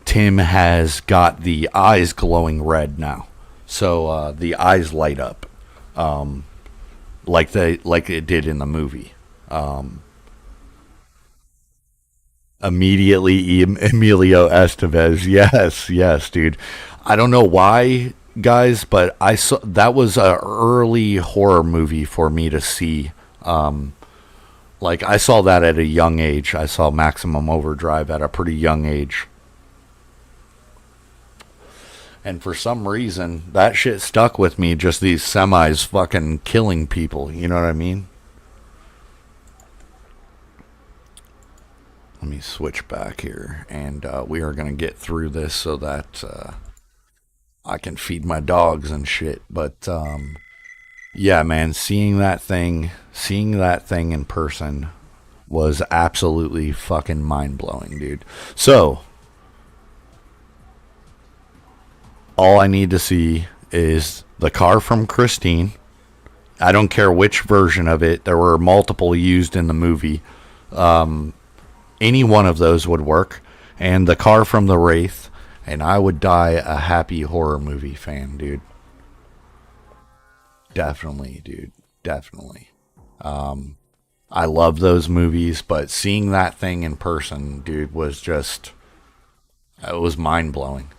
Tim has got the eyes glowing red now. So the eyes light up like it did in the movie. Immediately, Emilio Estevez. Yes, dude. I don't know why, guys, but I saw that was a early horror movie for me to see. Like, I saw that at a young age. I saw Maximum Overdrive at a pretty young age. And for some reason, that shit stuck with me, just these semis fucking killing people. You know what I mean? Let me switch back here, and we are going to get through this so that I can feed my dogs and shit. But, yeah, man, seeing that thing in person was absolutely fucking mind-blowing, dude. So, all I need to see is the car from Christine. I don't care which version of it. There were multiple used in the movie. Any one of those would work. And the car from the Wraith. And I would die a happy horror movie fan, dude. Definitely, dude. Definitely. I love those movies, but seeing that thing in person, dude, was just... It was mind-blowing.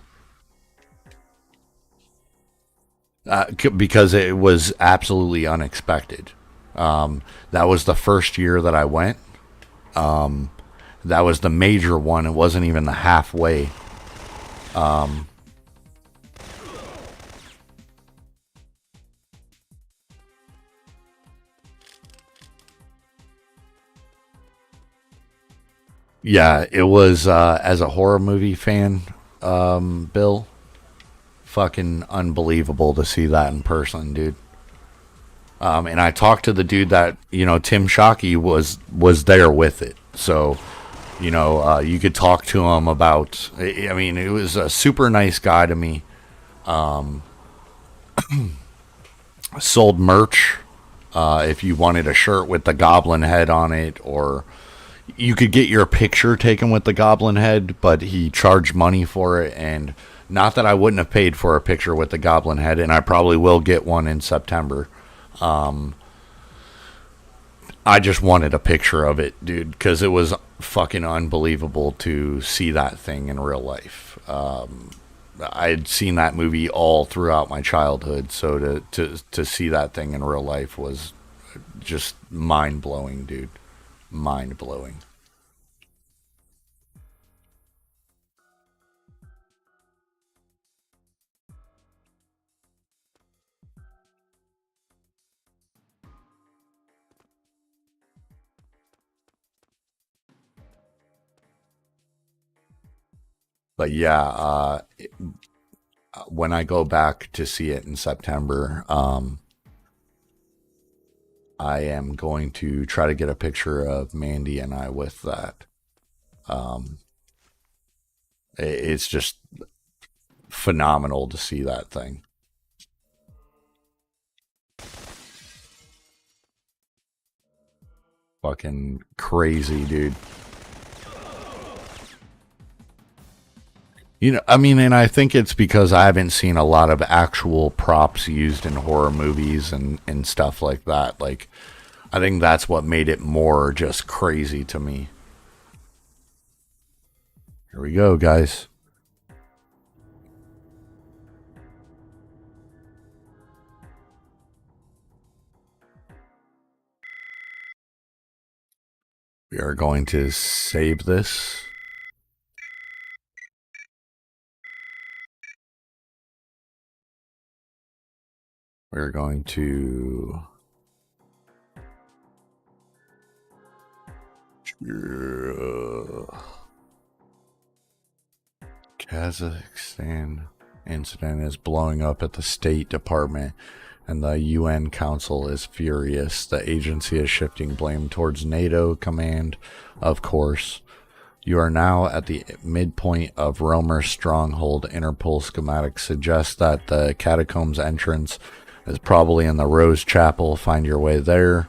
Because it was absolutely unexpected. That was the first year that I went. That was the major one. It wasn't even the halfway. Yeah, it was, as a horror movie fan, Bill, fucking unbelievable to see that in person, dude. And I talked to the dude that, Tim Shockey was there with it. So You could talk to him about. I mean, it was a super nice guy to me. Sold merch. If you wanted a shirt with the goblin head on it, or you could get your picture taken with the goblin head, but he charged money for it. And not that I wouldn't have paid for a picture with the goblin head, and I probably will get one in September. I just wanted a picture of it, dude, because it was fucking unbelievable to see that thing in real life. I had seen that movie all throughout my childhood, so to see that thing in real life was just mind blowing, dude. Mind blowing. But yeah, when I go back to see it in September, I am going to try to get a picture of Mandy and I with that. It's just phenomenal to see that thing. Fucking crazy, dude. I mean, and I think it's because I haven't seen a lot of actual props used in horror movies and stuff like that. Like, I think that's what made it more just crazy to me. Here we go, guys. We are going to save this. We're going to Kazakhstan incident is blowing up at the State Department, and the UN Council is furious. The agency is shifting blame towards NATO command, of course. You are now at the midpoint of Romer's stronghold. Interpol schematics suggest that the catacombs entrance is probably in the Rose Chapel. Find your way there.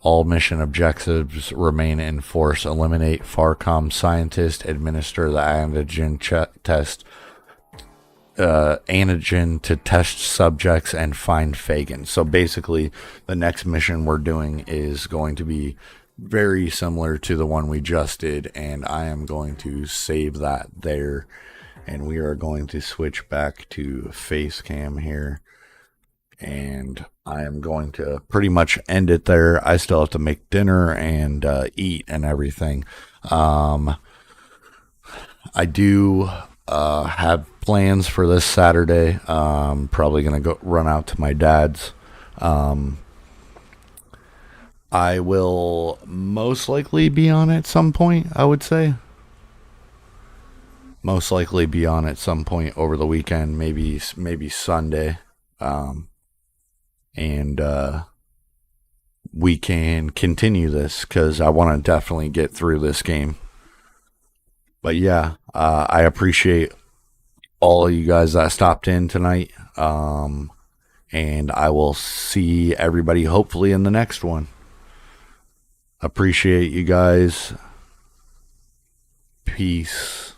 All mission objectives remain in force. Eliminate Farcom scientist. Administer the antigen antigen to test subjects, and find Fagin. So basically, the next mission we're doing is going to be very similar to the one we just did, and I am going to save that there, and we are going to switch back to face cam here, and I am going to pretty much end it there. I still have to make dinner and eat and everything. I do have plans for this Saturday. Probably gonna go run out to my dad's. I will most likely be on at some point, I would say. Most likely be on at some point over the weekend, maybe Sunday. And we can continue this because I want to definitely get through this game. But yeah, I appreciate all of you guys that stopped in tonight. And I will see everybody hopefully in the next one. Appreciate you guys. Peace.